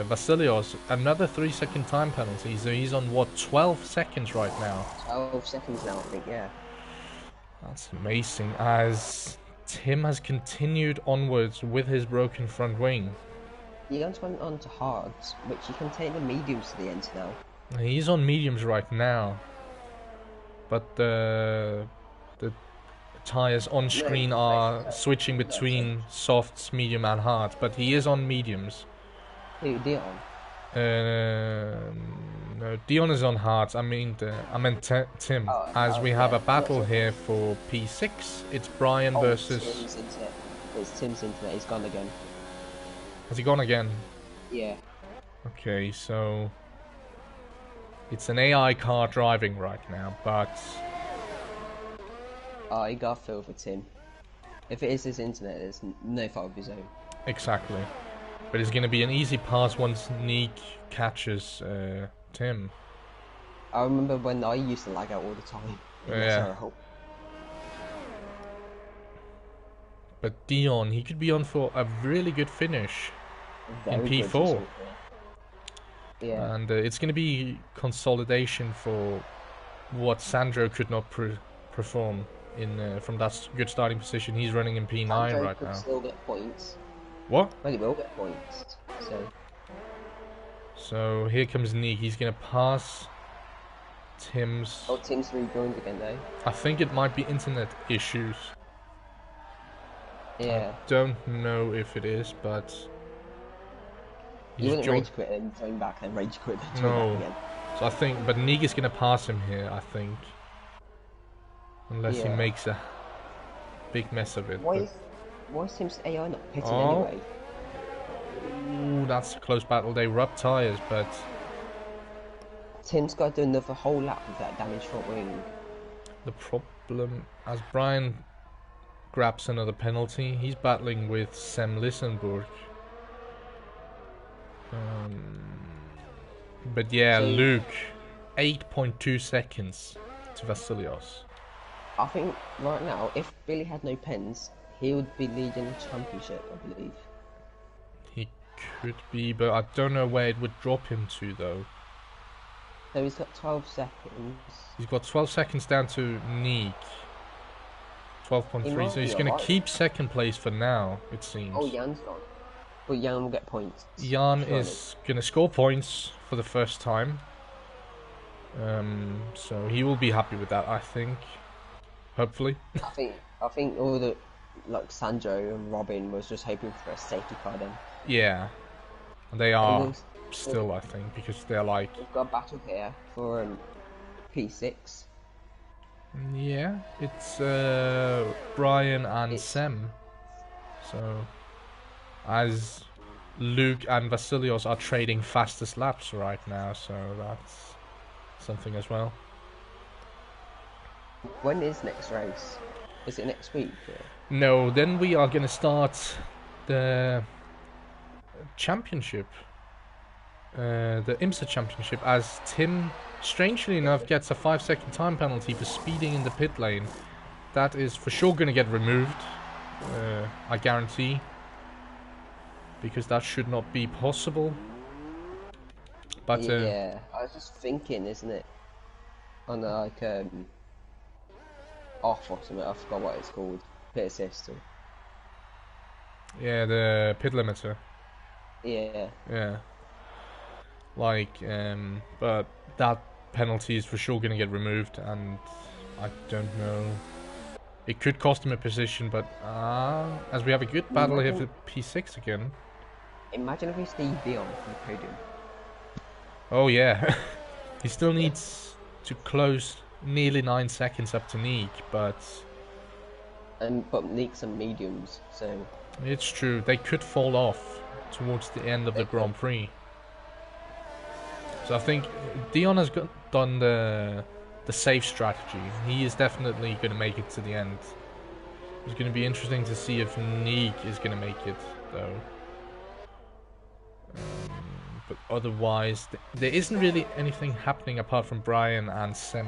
Vasilios, another 3-second time penalty. So he's on, what, 12 seconds right now? 12 seconds now, I think, yeah. That's amazing, as Tim has continued onwards with his broken front wing. He just went on to hards, which you can take the mediums to the end now. He's on mediums right now. But the tyres on screen are switching between softs, medium and hard. But he is on mediums. Who, Dion? No, Dion is on hards. I meant Tim. As we have a battle here for P6. It's Brian versus... It's Tim's internet. He's gone again. Has he gone again? Yeah. Okay, so... it's an AI car driving right now, but... I got a feel for Tim. If it is his internet, there's no fault of his own. Exactly. But it's going to be an easy pass once Neek catches Tim. I remember when I used to lag out all the time. Yeah. But Dion, he could be on for a really good finish in P4. Yeah. And it's going to be consolidation for what Sandro could not perform in from that good starting position. He's running in P9 Sandro right could now. Still get points. What? Well, he will get points. So here comes Neek. He's going to pass Tim's... oh, Tim's rejoined again though. I think it might be internet issues. Yeah. I don't know if it is, but... you wouldn't rage quit and join back and rage quit and join back again. So I think... but Neek is going to pass him here, I think. Unless he makes a big mess of it. Why is Tim's AI not pitting anyway? Ooh, that's a close battle. They rub tyres, but... Tim's got to do another whole lap with that damaged front wing. The problem, as Brian grabs another penalty, he's battling with Sam Lissenburg. But yeah, so, Luke, 8.2 seconds to Vasilios. I think right now, if Billy had no pens, he would be leading the championship, I believe. He could be, but I don't know where it would drop him to, though. So he's got 12 seconds. He's got 12 seconds down to Neek. 12.3, so he's going to keep second place for now, it seems. Oh, Jan's gone. But Jan will get points. Jan is going to score points for the first time. So he will be happy with that, I think. Hopefully. I think all the like Sandro and Robin was just hoping for a safety car then. Yeah. They are still, I think, because they're like... we've got a battle here for P6. Yeah, it's Brian and Sam. So, as Luke and Vasilios are trading fastest laps right now, so that's something as well. When is next race? Is it next week? Or? No, then we are going to start the championship. The IMSA championship, as Tim, strangely enough, gets a 5-second time penalty for speeding in the pit lane. That is for sure going to get removed, I guarantee, because that should not be possible. But yeah, I was just thinking, isn't it, on like off or something, I forgot what it's called, pit assist or... Yeah, the pit limiter. Yeah. Like, but that penalty is for sure going to get removed, and I don't know. It could cost him a position, but as we have a good battle here for P6 again. Imagine if we see Dion from the podium. Oh yeah, he still needs to close nearly 9 seconds up to Neek, but Neek's some mediums, so it's true they could fall off towards the end of the Grand Prix. So I think Dion has done the safe strategy. He is definitely going to make it to the end. It's going to be interesting to see if Neek is going to make it, though. But otherwise, there isn't really anything happening apart from Brian and Sem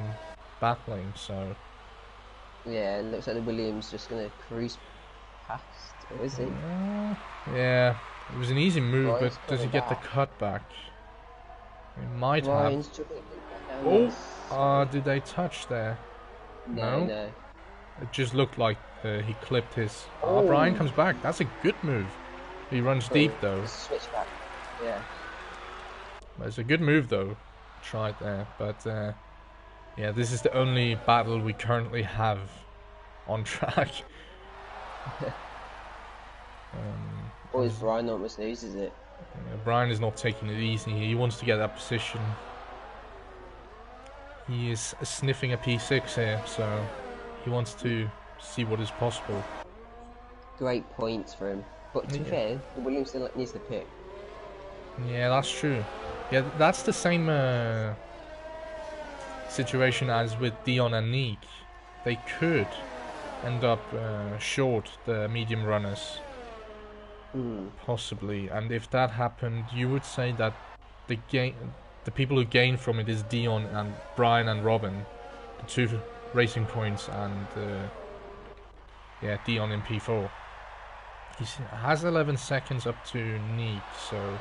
battling, so... Yeah, it looks like the Williams just going to cruise past, or is he? Yeah, it was an easy move, but does he get the cutback? He might have. Oh, did they touch there? No. It just looked like he clipped his... Oh, Brian comes back. That's a good move. He runs deep, though. Switch back. Yeah. It's a good move, though. Tried there, but yeah, this is the only battle we currently have on track. Is Brian almost loses it? Yeah, Brian is not taking it easy. He wants to get that position. He is sniffing a P6 here, so he wants to see what is possible. Great points for him. But to be fair, the Williams still needs to pick. Yeah, that's true. Yeah, that's the same situation as with Dion and Neek. They could end up short the medium runners. Possibly. And if that happened, you would say that the people who gain from it is Dion and Brian and Robin, the 2 racing points, and yeah, Dion in P4. He has 11 seconds up to Neek, so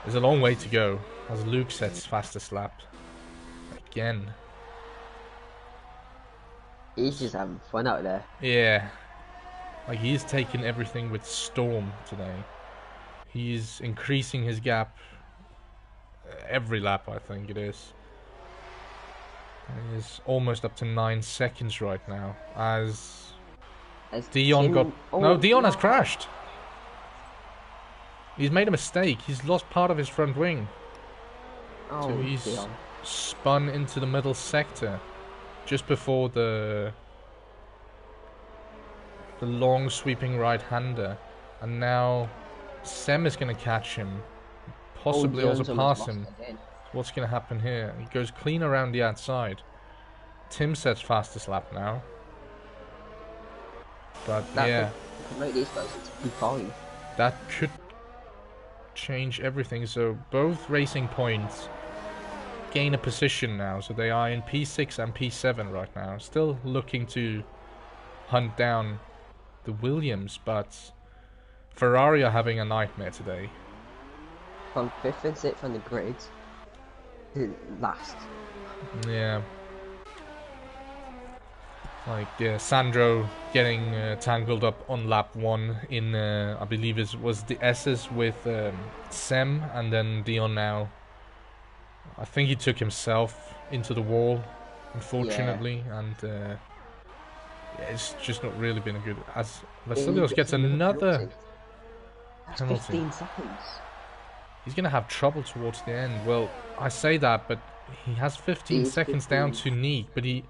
there's a long way to go as Luke sets fastest lap again. He's just having fun out there. Yeah, like he's taking everything with storm today. He's increasing his gap every lap, I think it is. He's almost up to 9 seconds right now as Dion got... No, Dion has crashed. He's made a mistake. He's lost part of his front wing. So he's spun into the middle sector just before the long sweeping right-hander. And now Sem is going to catch him. Possibly also pass him. What's going to happen here? He goes clean around the outside. Tim sets fastest lap now. But yeah, that could change everything. So both racing points gain a position now. So they are in P6 and P7 right now. Still looking to hunt down the Williams, but Ferrari are having a nightmare today. From 5th and 6th on the grid to last. Yeah. Like Sandro getting tangled up on lap 1 in, I believe it was the S's with Sem, and then Dion now. I think he took himself into the wall, unfortunately, and yeah, it's just not really been a good... As Vasilios gets another penalty. 15 seconds. He's going to have trouble towards the end. Well, I say that, but he has 15 seconds down to Neek, but he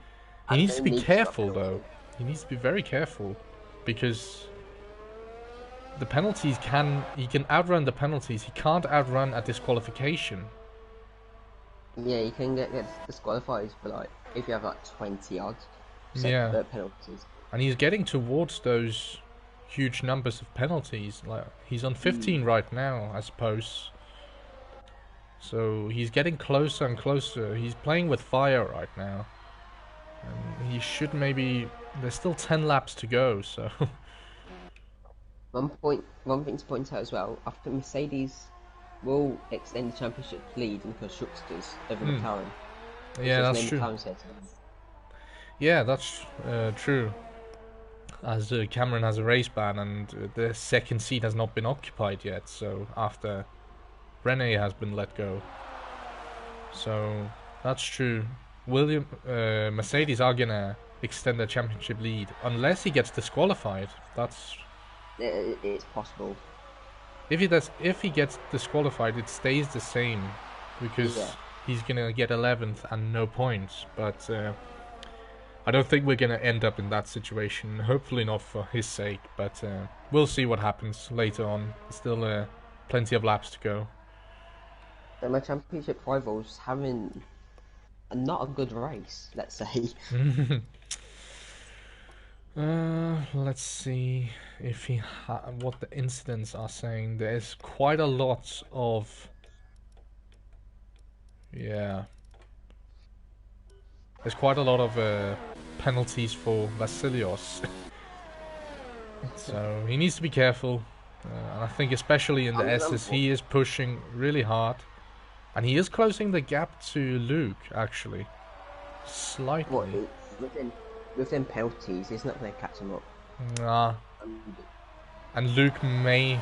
needs to be careful, though. He needs to be very careful, because the penalties he can outrun the penalties. He can't outrun a disqualification. Yeah, you can get disqualified for like if you have like 20 odd Yeah, penalties. and he's getting towards those huge numbers of penalties. Like he's on 15 right now, I suppose. So he's getting closer and closer. He's playing with fire right now. And he should maybe... There's still 10 laps to go, so... One thing to point out as well, I think Mercedes will extend the championship lead in constructors over McLaren. Yeah, that's true. Yeah, that's true. As Cameron has a race ban and the second seat has not been occupied yet, so after Rene has been let go. So that's true. Mercedes are gonna extend their championship lead unless he gets disqualified. It's possible. If he gets disqualified, it stays the same because he's gonna get 11th and no points. But I don't think we're gonna end up in that situation. Hopefully not for his sake, but we'll see what happens later on. Still plenty of laps to go. So my championship rivals having not a good race, let's say. Let's see if what the incidents are saying. There's quite a lot of... Yeah. There's quite a lot of penalties for Vasilios. So he needs to be careful. And I think especially in the S's, he is pushing really hard. And he is closing the gap to Luke, actually. Slightly. What, within penalties, he's not going to catch him up. Nah. And Luke may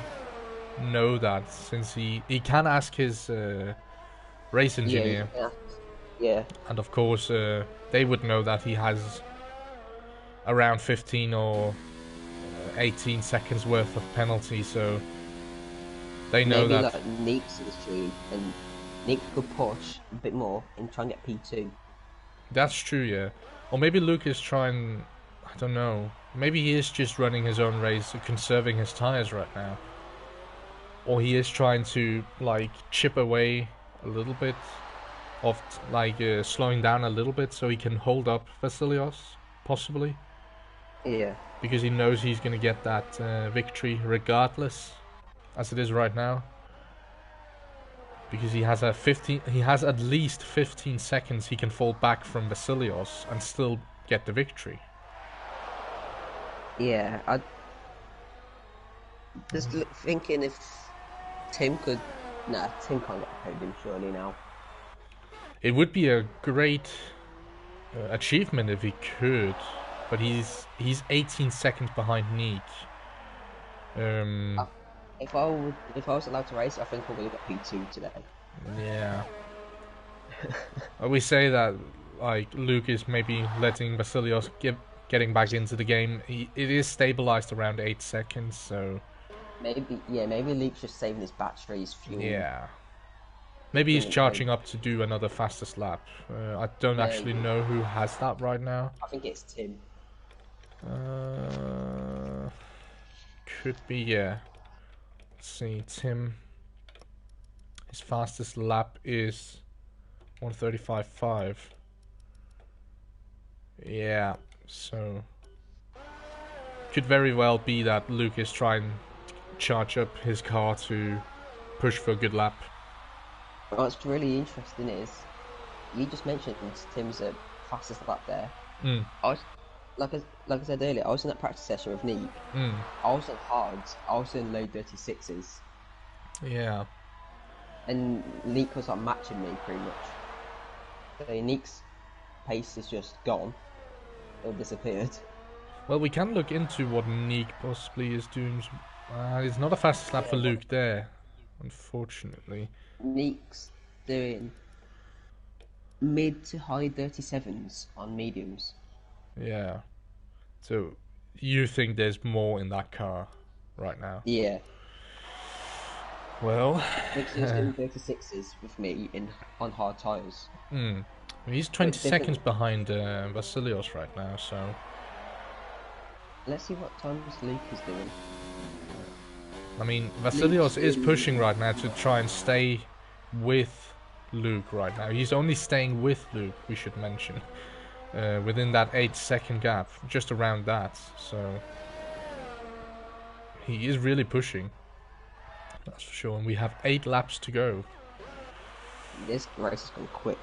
know that, since he can ask his race engineer. Yeah. And of course, they would know that he has around 15 or 18 seconds worth of penalty, so they know maybe that. Like Neek's issue, and Neek could push a bit more and try and get P2. That's true, yeah. Or maybe Luke is trying, I don't know, maybe he is just running his own race, conserving his tires right now. Or he is trying to, like, chip away a little bit of, like, slowing down a little bit so he can hold up Vasilios, possibly. Yeah. Because he knows he's going to get that victory regardless, as it is right now. Because he has at least 15 seconds he can fall back from Vasilios and still get the victory. Yeah, I just thinking if Tim could... Nah, Tim can't get the podium surely now. It would be a great achievement if he could, but he's 18 seconds behind Neek. If I was allowed to race, I think I would have got P2 today. Yeah. We say that like Luke is maybe letting Vasilios getting back into the game. It is stabilized around 8 seconds, so maybe Luke's just saving his batteries, fuel. Yeah. Maybe he's charging up to do another fastest lap. I don't actually know who has that right now. I think it's Tim. Could be, yeah. Let's see, Tim. His fastest lap is 1:35.5. Yeah, so could very well be that Luke is trying to charge up his car to push for a good lap. What's really interesting is you just mentioned Tim's fastest lap there. I was like I said earlier, I was in that practice session with Neek. I was on hards. I was in low 36s. Yeah. And Neek was like matching me pretty much. So Neek's pace is just gone. It disappeared. Well, we can look into what Neek possibly is doing. It's not a fastest lap for Luke there, unfortunately. Neek's doing mid to high 37s on mediums. Yeah. So you think there's more in that car right now? Yeah. Well, He's doing 36s with me on hard tyres. He's 20 seconds behind Vasilios right now, so... Let's see what times Luke is doing. I mean, Vasilios is pushing right now to try and stay with Luke right now. He's only staying with Luke, we should mention, within that 8-second gap, just around that. So he is really pushing, that's for sure. And we have 8 laps to go. This race has gone quick.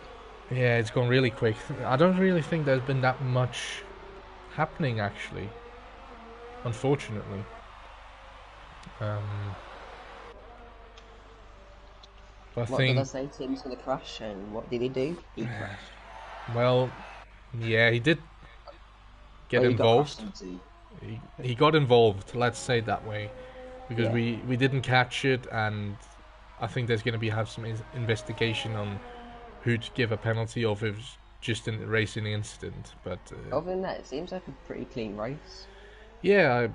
Yeah, it's gone really quick. I don't really think there's been that much happening, actually, unfortunately. What did I say? Tim's gonna crash, and what did he do? He crashed. Well, yeah, he did get involved. He got involved, let's say it that way, because we didn't catch it, and I think there's going to have some investigation on who to give a penalty of if it's just a racing incident. But other than that, it seems like a pretty clean race. Yeah, I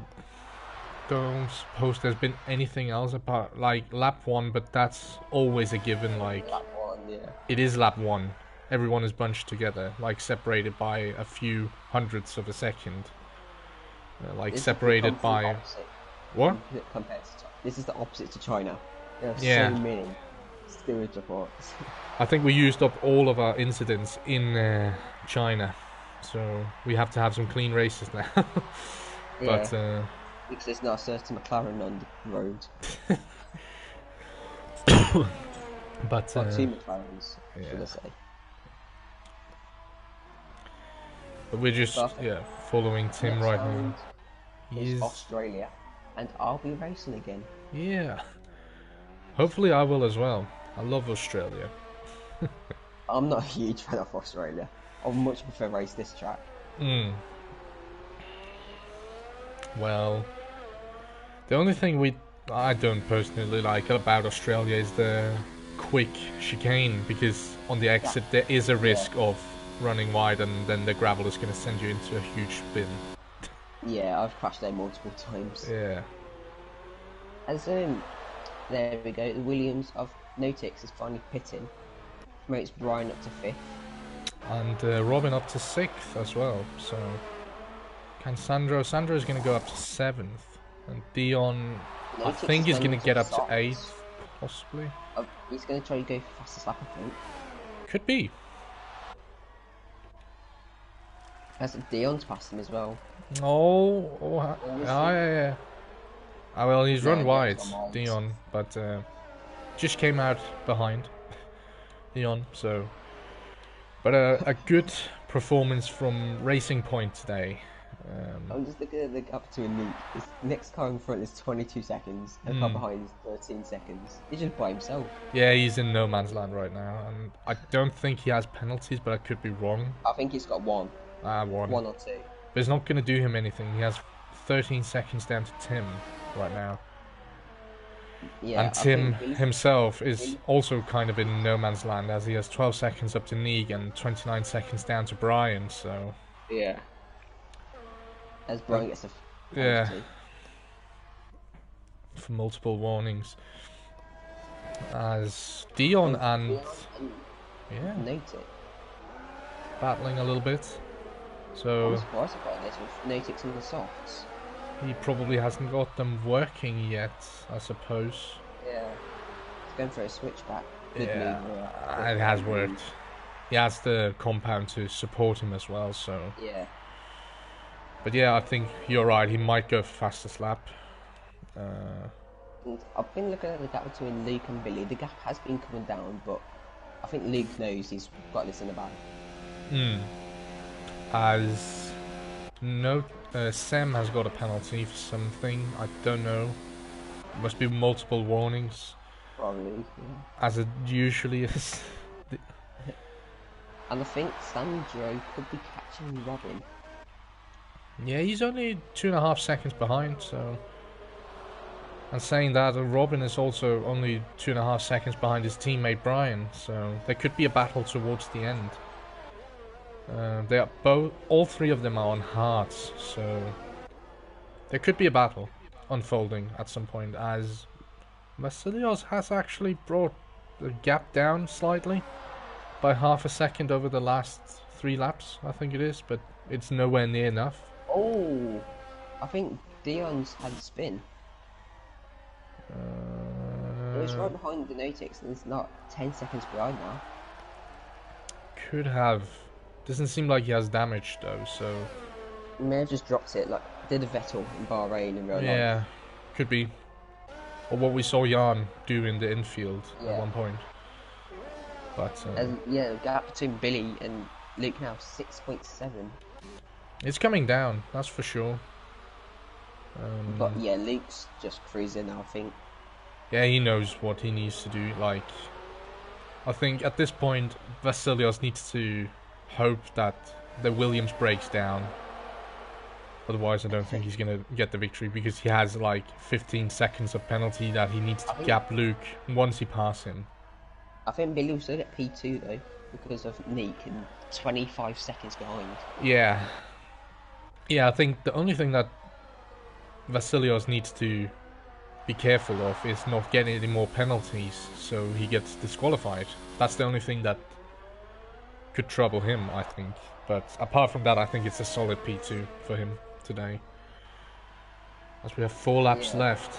don't suppose there's been anything else apart, like lap 1, but that's always a given. Like lap 1, yeah. It is lap 1. Everyone is bunched together, like separated by a few hundredths of a second. Like separated by what? This is the opposite to China. There are so many steerage reports. I think we used up all of our incidents in China, so we have to have some clean races now. But because there's not a certain McLaren on the road. But 2 McLarens, should I say? But we're just following Tim right now. He's Australia, and I'll be racing again. Yeah. Hopefully I will as well. I love Australia. I'm not a huge fan of Australia. I would much prefer race this track. Well, the only thing I don't personally like about Australia is the quick chicane, because on the exit there is a risk of running wide, and then the gravel is going to send you into a huge spin. Yeah, I've crashed there multiple times. Yeah. As there we go. The Williams of Notix is finally pitting. Promotes Brian up to 5th. And Robin up to 6th as well. So can Sandro is going to go up to 7th, and Dion I think he's going to get up to 8th, possibly. He's going to try to go fastest lap, I think. Could be. As Dion's passed him as well. Yeah. Oh, well, he's run wide, Dion, but just came out behind Dion, so. But a good performance from Racing Point today. I'm just looking at the gap between Luke. His next car in front is 22 seconds, and the car behind is 13 seconds. He's just by himself. Yeah, he's in no man's land right now, and I don't think he has penalties, but I could be wrong. I think he's got 1. 1 or 2. But it's not going to do him anything. He has 13 seconds down to Tim right now. Yeah, and Tim himself is also kind of in no man's land, as he has 12 seconds up to Neig and 29 seconds down to Brian, so. Yeah. As Brian gets a penalty. For multiple warnings. As Dion and Notix battling a little bit. So I'm surprised about this with Notix and the softs. He probably hasn't got them working yet, I suppose. Yeah. He's going for a switchback. Good move. It has worked. He has the compound to support him as well, so. Yeah. But yeah, I think you're right. He might go for fastest lap. I've been looking at the gap between Luke and Billy. The gap has been coming down, but I think Luke knows he's got this in the bag. As Sam has got a penalty for something. I don't know. Must be multiple warnings. Probably. Yeah. As it usually is. And I think Sandro could be catching Robin. Yeah, he's only 2.5 seconds behind, so. And saying that, Robin is also only 2.5 seconds behind his teammate Brian, so there could be a battle towards the end. They are all 3 of them are on hards, so there could be a battle unfolding at some point, as Vasilios has actually brought the gap down slightly by 0.5 second over the last 3 laps, I think it is, but it's nowhere near enough. I think Dion's had a spin. It was right behind the Notix, and it's not 10 seconds behind now. Could have. Doesn't seem like he has damage though, so. He may have just dropped it, like did a Vettel in Bahrain in real life. Yeah, could be. Or what we saw Jan do in the infield Yeah. at one point. But and yeah, the gap between Billy and Luke now 6.7. It's coming down, that's for sure. But yeah, Luke's just cruising now, I think. Yeah, he knows what he needs to do. Like, I think at this point, Vasilios needs to hope that the Williams breaks down. Otherwise, I don't think he's going to get the victory, because he has like 15 seconds of penalty that he needs to gap Luke once he passes him. I think Billy will still get P2 though, because of Nick and 25 seconds behind. Yeah. Yeah, I think the only thing that Vasilios needs to be careful of is not getting any more penalties, so he gets disqualified. That's the only thing that could trouble him, I think. But apart from that, I think it's a solid P2 for him today, as we have 4 laps left.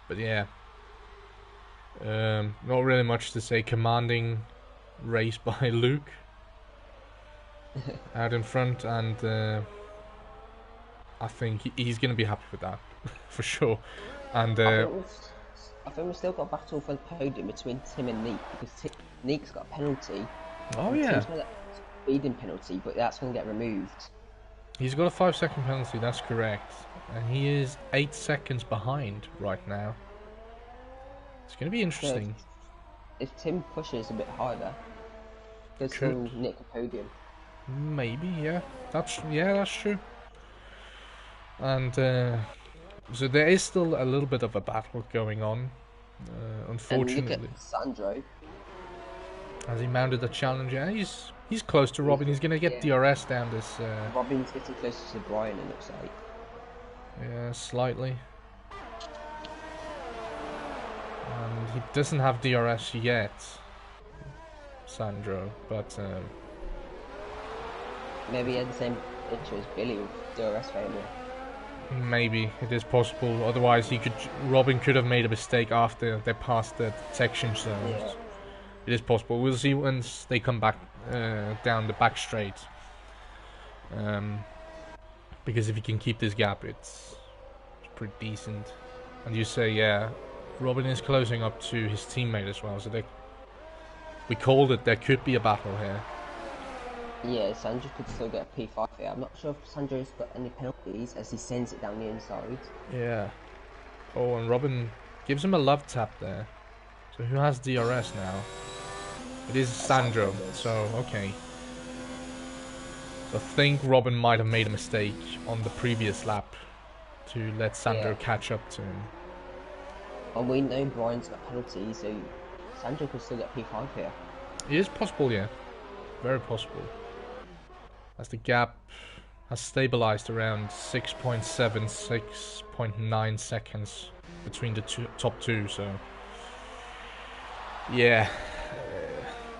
But yeah, not really much to say. Commanding race by Luke out in front, and I think he's going to be happy with that for sure. And I think we've still got a battle for the podium between Tim and Nick, because Nick's got a penalty. Oh yeah, Tim's got a speeding penalty, but that's going to get removed. He's got a 5-second penalty, that's correct, and he is 8 seconds behind right now. It's going to be interesting. So if Tim pushes a bit harder, there's still Nick a podium. Maybe, yeah. That's true. And so there is still a little bit of a battle going on, unfortunately. And look at Sandro. As he mounted the challenge, yeah, he's close to Robin. He's going to get DRS down this. Robin's getting closer to Brian, it looks like. Yeah, slightly. And he doesn't have DRS yet, Sandro, but maybe he had the same issue as Billy with DRS failure. Maybe it is possible. Otherwise, Robin could have made a mistake after they passed the detection zones. Yeah. It is possible. We'll see once they come back down the back straight. Because if he can keep this gap, it's pretty decent. And you say, yeah, Robin is closing up to his teammate as well. So we called it. There could be a battle here. Yeah, Sandro could still get a P5 here. I'm not sure if Sandro's got any penalties as he sends it down the inside. Yeah. Oh, and Robin gives him a love tap there. So who has DRS now? It is Sandro. So, okay. So I think Robin might have made a mistake on the previous lap to let Sandro catch up to him. And we know Brian's got penalties, so Sandro could still get P5 here. It is possible, yeah. Very possible. As the gap has stabilized around 6.7, 6.9 seconds between the top two, so yeah,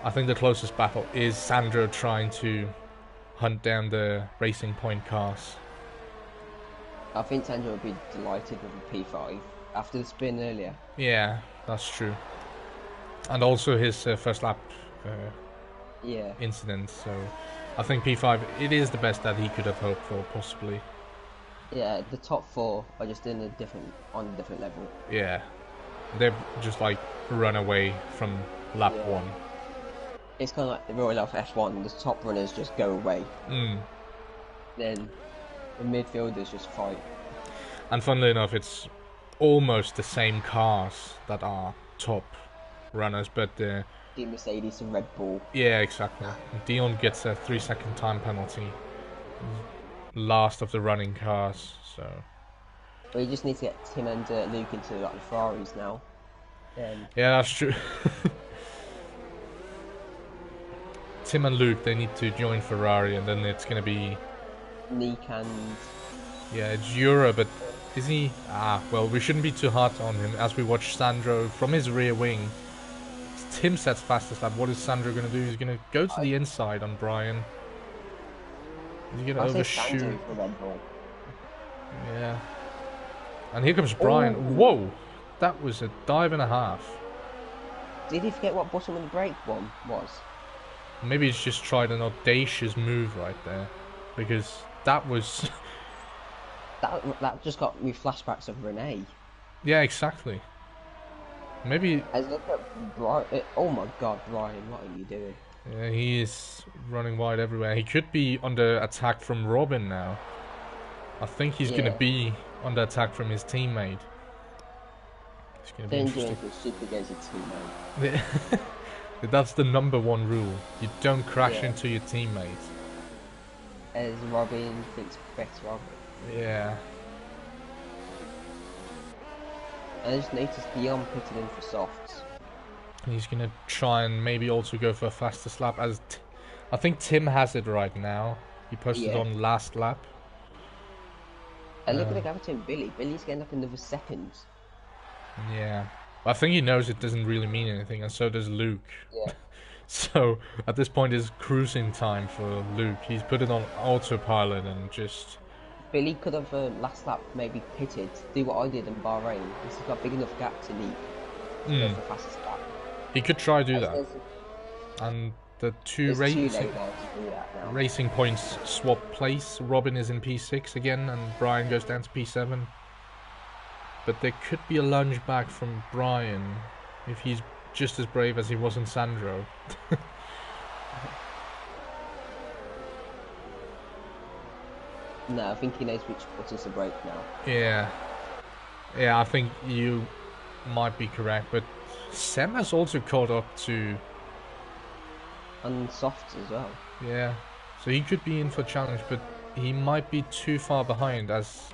I think the closest battle is Sandro trying to hunt down the Racing Point cars. I think Sandro would be delighted with a P5 after the spin earlier. Yeah, that's true. And also his first lap incident, so I think P5, it is the best that he could have hoped for, possibly. Yeah, the top 4 are just on a different level. Yeah, they're just like run away from lap 1. It's kind of like the Royal Life F1, the top runners just go away. Then the midfielders just fight. And funnily enough, it's almost the same cars that are top runners, but the Mercedes and Red Bull. Yeah, exactly. Dion gets a 3-second time penalty. Last of the running cars, so. We just need to get Tim and Luke into like the Ferraris now. Yeah, that's true. Tim and Luke, they need to join Ferrari, and then it's gonna be Nick and it's Euro, but is he? Well, we shouldn't be too hard on him as we watch Sandro from his rear wing. Tim sets fastest lap. What is Sandro going to do? He's going to go to the inside on Brian. He's going to overshoot. For Red Bull. Yeah. And here comes Brian. Oh. Whoa! That was a dive and a half. Did he forget what bottom of the brake one was? Maybe he's just tried an audacious move right there. Because that was... that just got me flashbacks of Renee. Yeah, exactly. Maybe... As look at Brian. Oh my god, Brian, what are you doing? Yeah, he is running wide everywhere. He could be under attack from Robin now. I think he's going to be under attack from his teammate. It's going to be interesting. Don't do anything stupid against your teammate. That's the #1 rule. You don't crash into your teammate. As Robin thinks better of it. Yeah. I just noticed Dion putting in for softs. He's going to try and maybe also go for a faster lap. As I think Tim has it right now. He posted on last lap. And look at the gap between Billy. Billy's getting up another second. Yeah. I think he knows it doesn't really mean anything, and so does Luke. Yeah. So, at this point, it's cruising time for Luke. He's put it on autopilot and just... Billy could have, last lap, maybe pitted, do what I did in Bahrain. He's got a big enough gap to leap. To go for fastest lap. He could try to do that. And the two racing points swap place. Robin is in P6 again, and Brian goes down to P7. But there could be a lunge back from Brian if he's just as brave as he was in Sandro. No, I think he knows which buttons to break now. Yeah. Yeah, I think you might be correct, but Sam has also caught up to... And softs as well. Yeah. So he could be in for a challenge, but he might be too far behind as...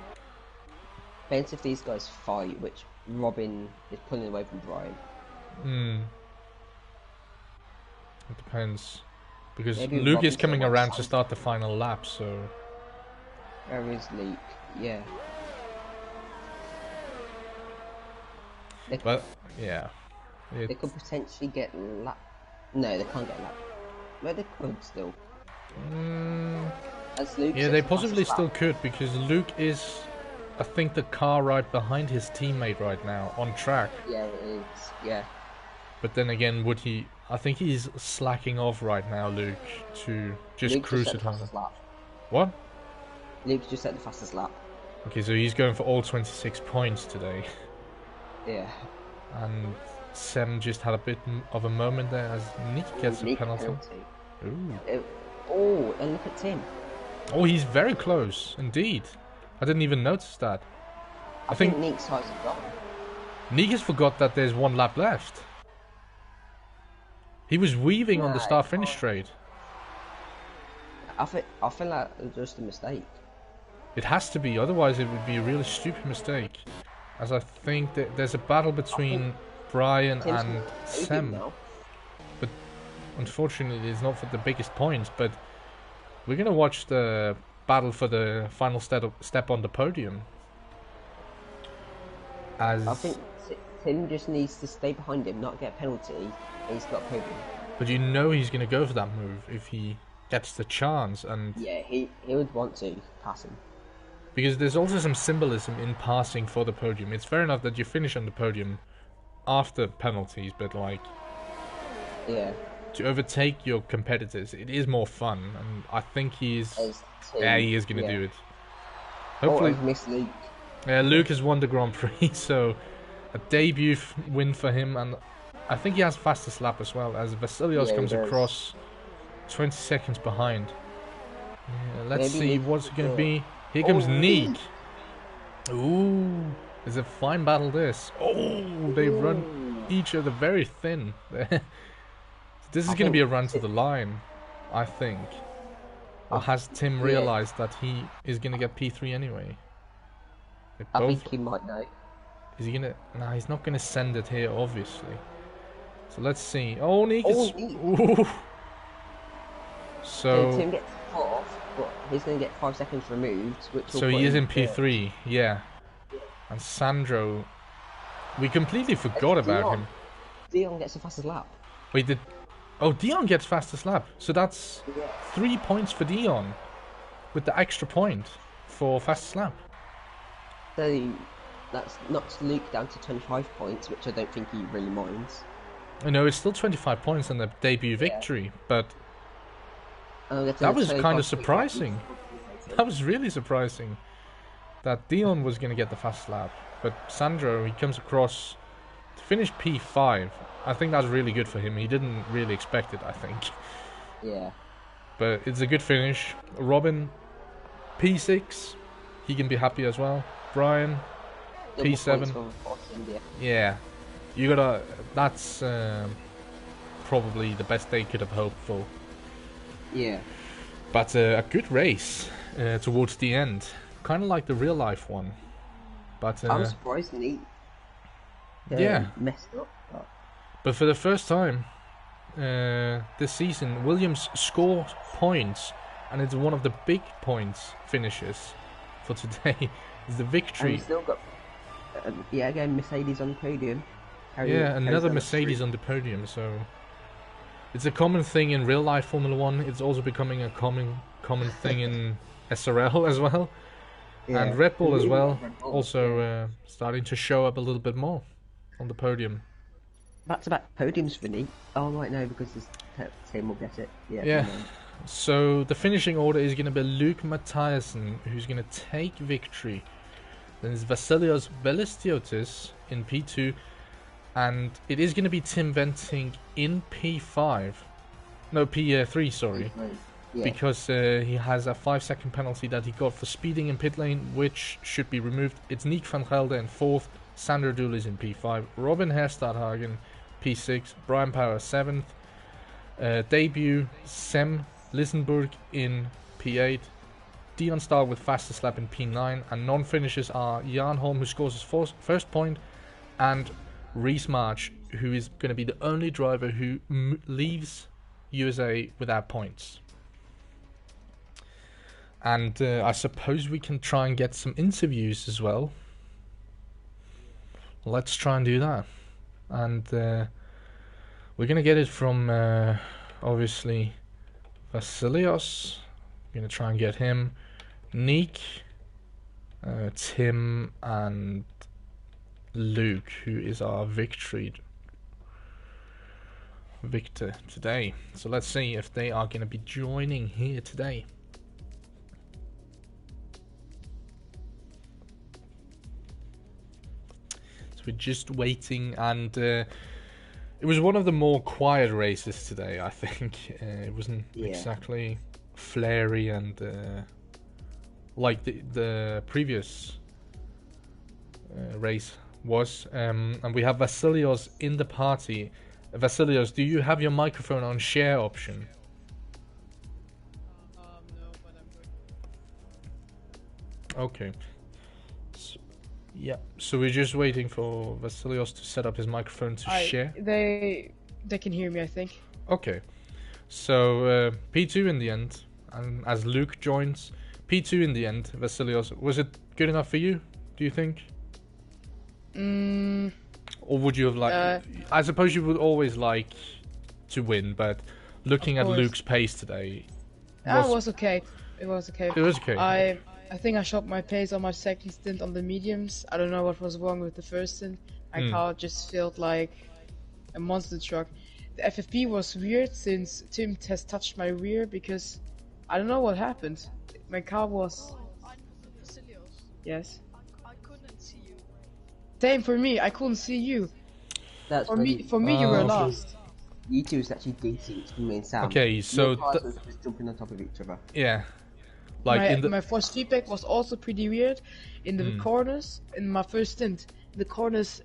Depends if these guys fight, which Robin is pulling away from Brian. It depends. Because Maybe Luke Robin's is coming on around side. to start the final lap, so... Where is Luke? Yeah. But, yeah. They could potentially get lap... No, they can't get lap. Well, they could still. As Luke Yeah, they possibly still could, because Luke is... I think the car right behind his teammate right now, on track. Yeah, it is, yeah. But then again, would he... I think he's slacking off right now, Luke, to just cruise it home. What? Luke's just set the fastest lap. Okay, so he's going for all 26 points today. Yeah. And Sem just had a bit of a moment there as Nick gets a penalty. Ooh. Oh, and look at Tim. Oh, he's very close, indeed. I didn't even notice that. I think Nick's has gone. Nick has forgot that there's one lap left. He was weaving on the start-finish straight. I feel like it was just a mistake. It has to be, otherwise it would be a really stupid mistake. As I think that there's a battle between Brian and Sam. But unfortunately it's not for the biggest points, but we're going to watch the battle for the final step on the podium. As I think Tim just needs to stay behind him, not get a penalty, and he's got podium. But you know he's going to go for that move if he gets the chance, and yeah, he would want to pass him. Because there's also some symbolism in passing for the podium. It's fair enough that you finish on the podium after penalties, but like... Yeah. To overtake your competitors, it is more fun, and I think he's... Yeah, he is going to do it. Hopefully... Oh, I've missed Luke. Luke has won the Grand Prix, so a debut win for him, and I think he has fastest lap as well, as Vasilios comes across 20 seconds behind. Yeah, let's see what's it going to be. Here comes Neek. Ooh, it's a fine battle this. Oh, they run each other very thin. This is going to be a run to the line, I think. Or has Tim realized that he is going to get P3 anyway? I think he might know. Is he going to... No, he's not going to send it here, obviously. So let's see. Oh, Neek is... Ooh. So Tim gets off, but he's going to get 5 seconds removed, which will so he is in P3, yeah. And Sandro, we completely forgot about him. Dion gets the fastest lap. Wait, did... Oh, Dion gets fastest lap. So that's 3 points for Dion, with the extra point for fastest lap. So That's knocks Luke down to 25 points, which I don't think he really minds. I know it's still 25 points on the debut victory, but that was kind of surprising. That was really surprising that Dion was going to get the fast lap, but Sandro, he comes across to finish P5. I think that's really good for him. He didn't really expect it, I think. Yeah. But it's a good finish. Robin, P6. He can be happy as well. Brian, P7. Yeah. You gotta... That's probably the best they could have hoped for. Yeah. But a good race towards the end. Kind of like the real life one. But I'm surprised Nate messed up. But for the first time this season, Williams scored points, and it's one of the big points finishes for today. Is the victory. And we still got again Mercedes on the podium. Another Mercedes on the podium. So it's a common thing in real life Formula One. It's also becoming a common thing in SRL as well. Yeah. And Red Bull as well, also starting to show up a little bit more on the podium. Back-to-back podiums for Nick. Oh, right, no, because this team will get it. Yeah. So the finishing order is going to be Luke Mathiasen, who's going to take victory. Then it's Vasilios Velistiotis in P2. And it is going to be Tim Venting in P5. No, P3, sorry. Yeah. Because he has a 5-second penalty that he got for speeding in pit lane, which should be removed. It's Nick van Gelder in 4th, Sander Doel is in P5, Robin Herstadhagen P6, Brian Power 7th, debut Sem Lisenburg in P8, Dion Stahl with fastest lap in P9, and non-finishers are Jan Holm, who scores his first point, and Reese March, who is going to be the only driver who leaves USA without points. And I suppose we can try and get some interviews as well. Let's try and do that. And we're going to get it from, obviously, Vasilios. We're going to try and get him. Nick, Tim, and Luke, who is our victor today. So let's see if they are going to be joining here today. We're just waiting, and it was one of the more quiet races today, I think. It wasn't exactly flary and like the previous race was. And we have Vasilios in the party. Vasilios, do you have your microphone on share option? No, but I'm good. Okay. Yeah, so we're just waiting for Vasilios to set up his microphone to share. They can hear me, I think. Okay, so P2 in the end, and as Luke joins, P2 in the end, Vasilios, was it good enough for you, do you think? Or would you have liked... I suppose you would always like to win, but looking at Luke's pace today... It was okay. It was okay. It was okay. I think I shot my pace on my second stint on the mediums. I don't know what was wrong with the first stint. My car just felt like a monster truck. The FFP was weird since Tim has touched my rear because I don't know what happened. My car was... Yes? I couldn't see you. Same for me, I couldn't see you. That's for me, you were lost. You two is actually dating to me and Sam. Okay, so... was just jumping on top of each other. Yeah. Like my force feedback was also pretty weird in the corners. In my first stint, in the corners,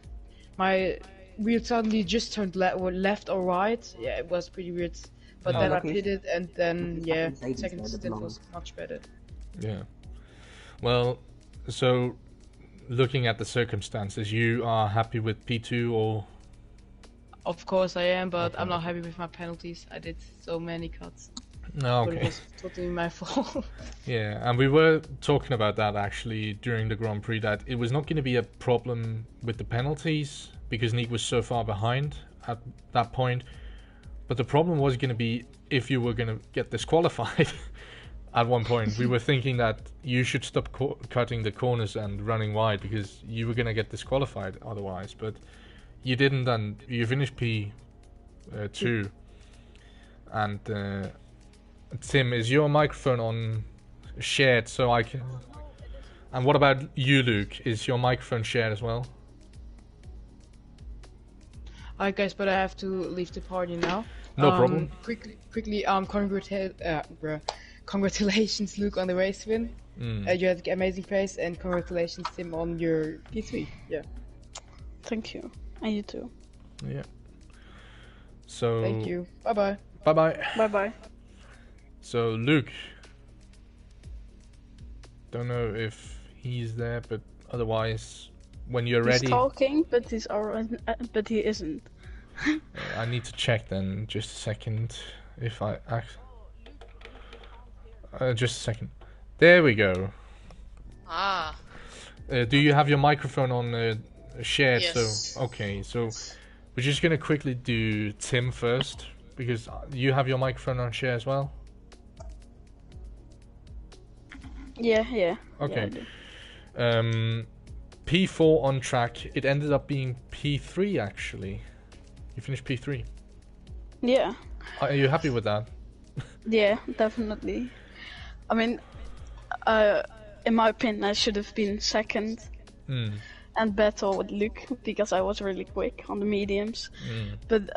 my wheel suddenly just turned left or right. Yeah, it was pretty weird. But then I pitted, and then second stint was much better. Yeah. Well, so looking at the circumstances, you are happy with P2 or? Of course I am, but I'm not happy with my penalties. I did so many cuts. No, okay. But it was totally my fault. Yeah, and we were talking about that actually during the Grand Prix, that it was not going to be a problem with the penalties because Nick was so far behind at that point. But the problem was going to be if you were going to get disqualified. At one point, we were thinking that you should stop cutting the corners and running wide because you were gonna get disqualified otherwise. But you didn't, and you finished P2. And Tim, is your microphone on shared so I can? And what about you, Luke? Is your microphone shared as well? Alright, guys, but I have to leave the party now. No problem. Quickly, congratulations, Luke, on the race win. You had an amazing pace, and congratulations, Tim, on your P3. Yeah. Thank you, and you too. Yeah. So. Thank you. Bye bye. Bye bye. Bye bye. So Luke. Don't know if he's there, but otherwise, when you're ready. He's talking, but but he isn't. I need to check then. Just a second. If I just a second. There we go. Ah. Do you have your microphone on shared? Yes. So okay. So we're just gonna quickly do Tim first because you have your microphone on share as well. Yeah. Okay. Yeah, P4 on track. It ended up being P3 actually. You finished P3. Yeah. Are you happy with that? Yeah, definitely. I mean, in my opinion, I should have been second and battle with Luke because I was really quick on the mediums. But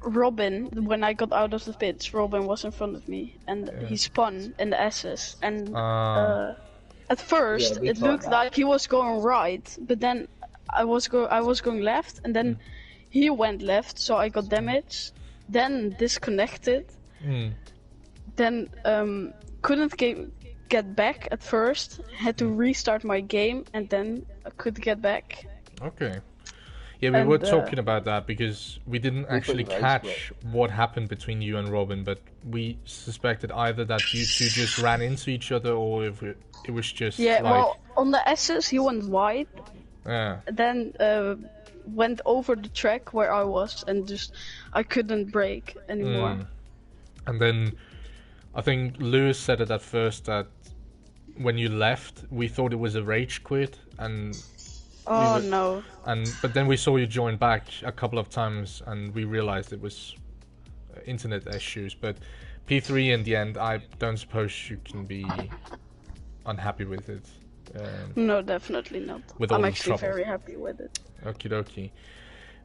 Robin, when I got out of the pits, Robin was in front of me and he spun in the S's. And at first, it looked like he was going right, but then I was going left, and then he went left, so I got damaged. Then disconnected. Then couldn't get back at first. Had to restart my game, and then I could get back. Okay. Yeah, we were talking about that because we didn't actually catch what happened between you and Robin, but we suspected either that you two just ran into each other or if it was just well, on the S's he went wide. Yeah. Then went over the track where I was and just I couldn't brake anymore. And then I think Lewis said it at first that when you left we thought it was a rage quit and no. But then we saw you join back a couple of times and we realized it was internet issues. But P3 in the end, I don't suppose you can be unhappy with it. No, definitely not. I'm actually very happy with it. Okie dokie.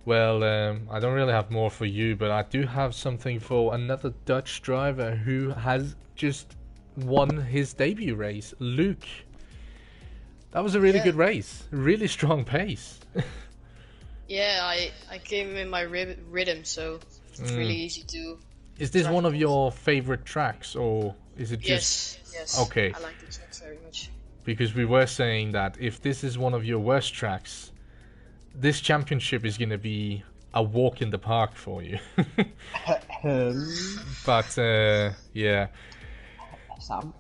Well, I don't really have more for you, but I do have something for another Dutch driver who has just won his debut race, Luke. That was a really good race, really strong pace. Yeah, I came in my rhythm, so it's really easy to. Is this one of your favorite tracks, or is it just? Yes. Okay. I like the track very much. Because we were saying that if this is one of your worst tracks, this championship is gonna be a walk in the park for you. But yeah. Sam.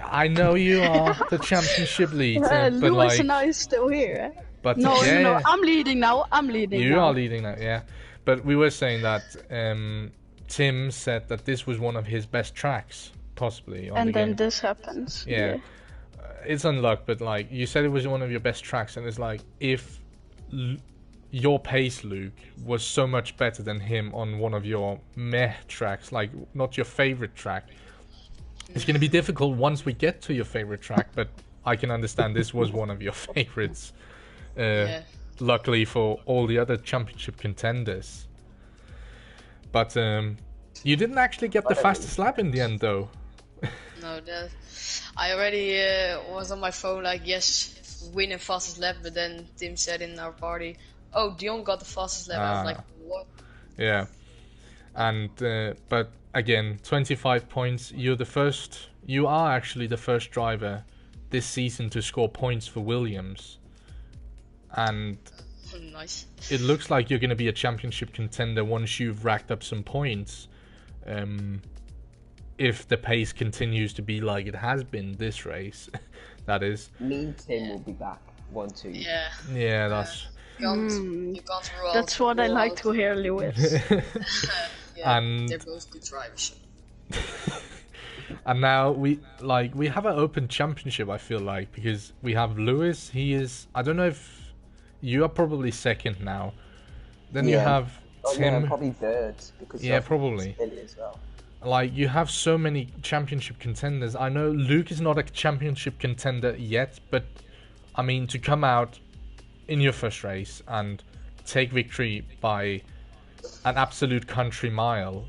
I know you are the championship leader, but Lewis and I is still here. But no, I'm leading now. You are leading now, yeah. But we were saying that Tim said that this was one of his best tracks, possibly. And then this happens. Yeah. It's unluck, but like you said, it was one of your best tracks, and it's like if your pace, Luke, was so much better than him on one of your meh tracks, like not your favorite track. It's going to be difficult once we get to your favorite track, but I can understand this was one of your favorites. Luckily for all the other championship contenders. But you didn't actually get the fastest lap in the end, though. No, I already was on my phone like, yes, win a fastest lap, but then Tim said in our party, oh, Dion got the fastest lap. I was like, what? Yeah. And but again, 25 points. You are actually the first driver this season to score points for Williams. And nice. It looks like you're going to be a championship contender once you've racked up some points. If the pace continues to be like it has been this race, that is. Me and Tim will be back 1-2. Yeah. Yeah, that's. That's what I like to hear, Lewis. Yeah, and they're both good drivers. And now we have an open championship. I feel like because we have Lewis. He is. I don't know if you are probably second now. Then you have Tim. No, probably third because probably. As well. Like you have so many championship contenders. I know Luke is not a championship contender yet, but I mean to come out in your first race and take victory by an absolute country mile.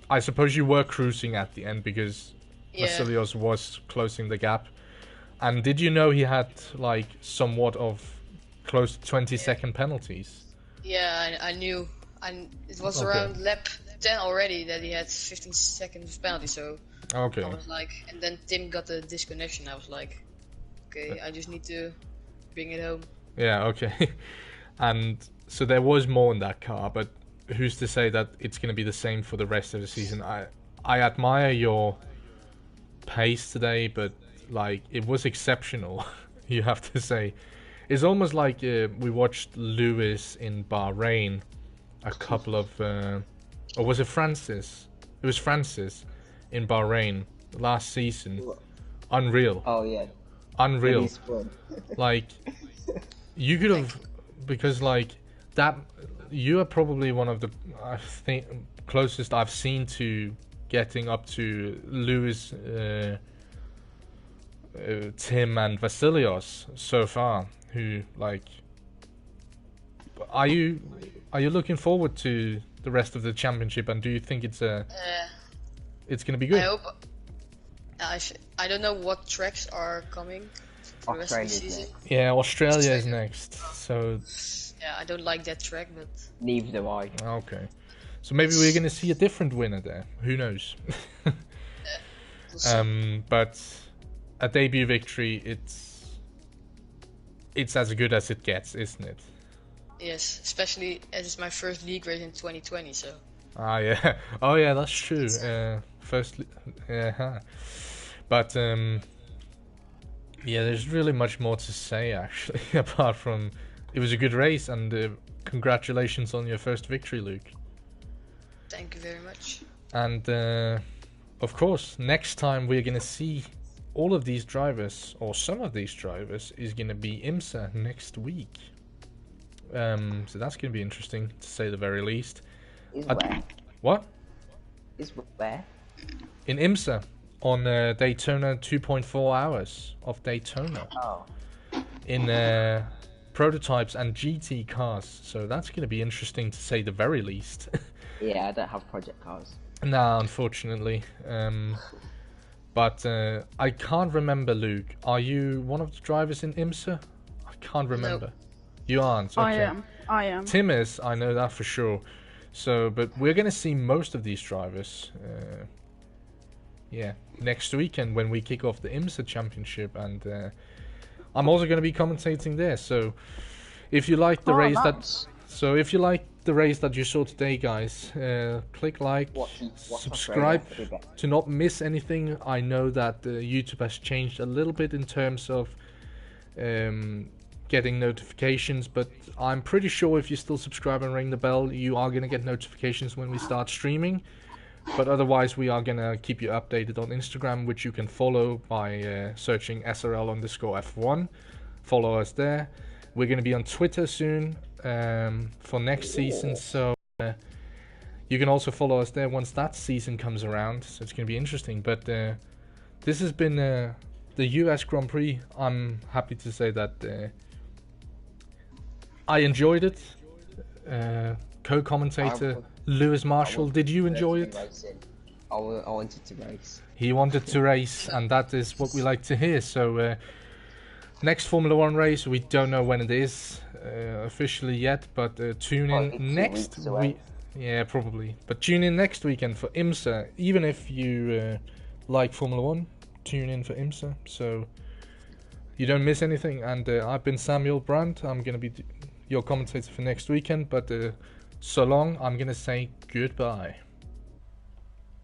I suppose you were cruising at the end because Vasilios was closing the gap. And did you know he had like somewhat of close to 20-second penalties? Yeah, I knew. And it was around lap 10 already that he had 15 seconds of penalty, so okay. I was like, and then Tim got the disconnection. I was like, okay, I just need to bring it home. Yeah, okay. And so there was more in that car, but who's to say that it's going to be the same for the rest of the season? I admire your pace today, but like it was exceptional. You have to say, it's almost like we watched Lewis in Bahrain a couple of or was it Francis? It was Francis in Bahrain last season. Unreal. Oh yeah. Unreal. Like you could have, because like that, you are probably one of the, I think, closest I've seen to getting up to Lewis, Tim and Vasilios so far. Who like, are you looking forward to the rest of the championship, and do you think it's gonna be good? I hope. I don't know what tracks are coming for the rest of the season. Yeah, Australia is next. So. Yeah, I don't like that track, but neither do I. Okay, so maybe we're gonna see a different winner there. Who knows? But a debut victory, it's as good as it gets, isn't it? Yes, especially as it's my first league race in 2020, so. Ah, yeah. Oh, yeah, that's true. But, yeah, there's really much more to say, actually, apart from it was a good race, and congratulations on your first victory, Luke. Thank you very much. And, of course, next time we're going to see all of these drivers, or some of these drivers, is going to be IMSA next week. So that's going to be interesting, to say the very least. Is where? What? Is where? In IMSA, on Daytona 2.4 hours of Daytona. Oh. In prototypes and GT cars. So that's going to be interesting, to say the very least. Yeah, I don't have project cars. No, unfortunately. But I can't remember, Luke. Are you one of the drivers in IMSA? I can't remember. No. You aren't? Okay. I am. Tim is, I know that for sure. So, but we're going to see most of these drivers, next weekend when we kick off the IMSA Championship, and I'm also going to be commentating there. So, if you like the race if you like the race that you saw today, guys, click like, subscribe to not miss anything. I know that YouTube has changed a little bit in terms of getting notifications, but I'm pretty sure if you still subscribe and ring the bell, you are going to get notifications when we start streaming. But otherwise, we are going to keep you updated on Instagram, which you can follow by searching SRL_F1. Follow us there. We're going to be on Twitter soon for next season, so you can also follow us there once that season comes around. So it's going to be interesting. But this has been the US Grand Prix. I'm happy to say that I enjoyed it. Co-commentator Lewis Marshall, did you enjoy it? I wanted to race. He wanted to race, and that is what we like to hear. So next Formula 1 race, we don't know when it is officially yet, but tune in next week. Yeah, probably. But tune in next weekend for IMSA. Even if you like Formula 1, tune in for IMSA, so you don't miss anything. And I've been Samuel Brandt. I'm going to be your commentator for next weekend, but so long, I'm going to say goodbye.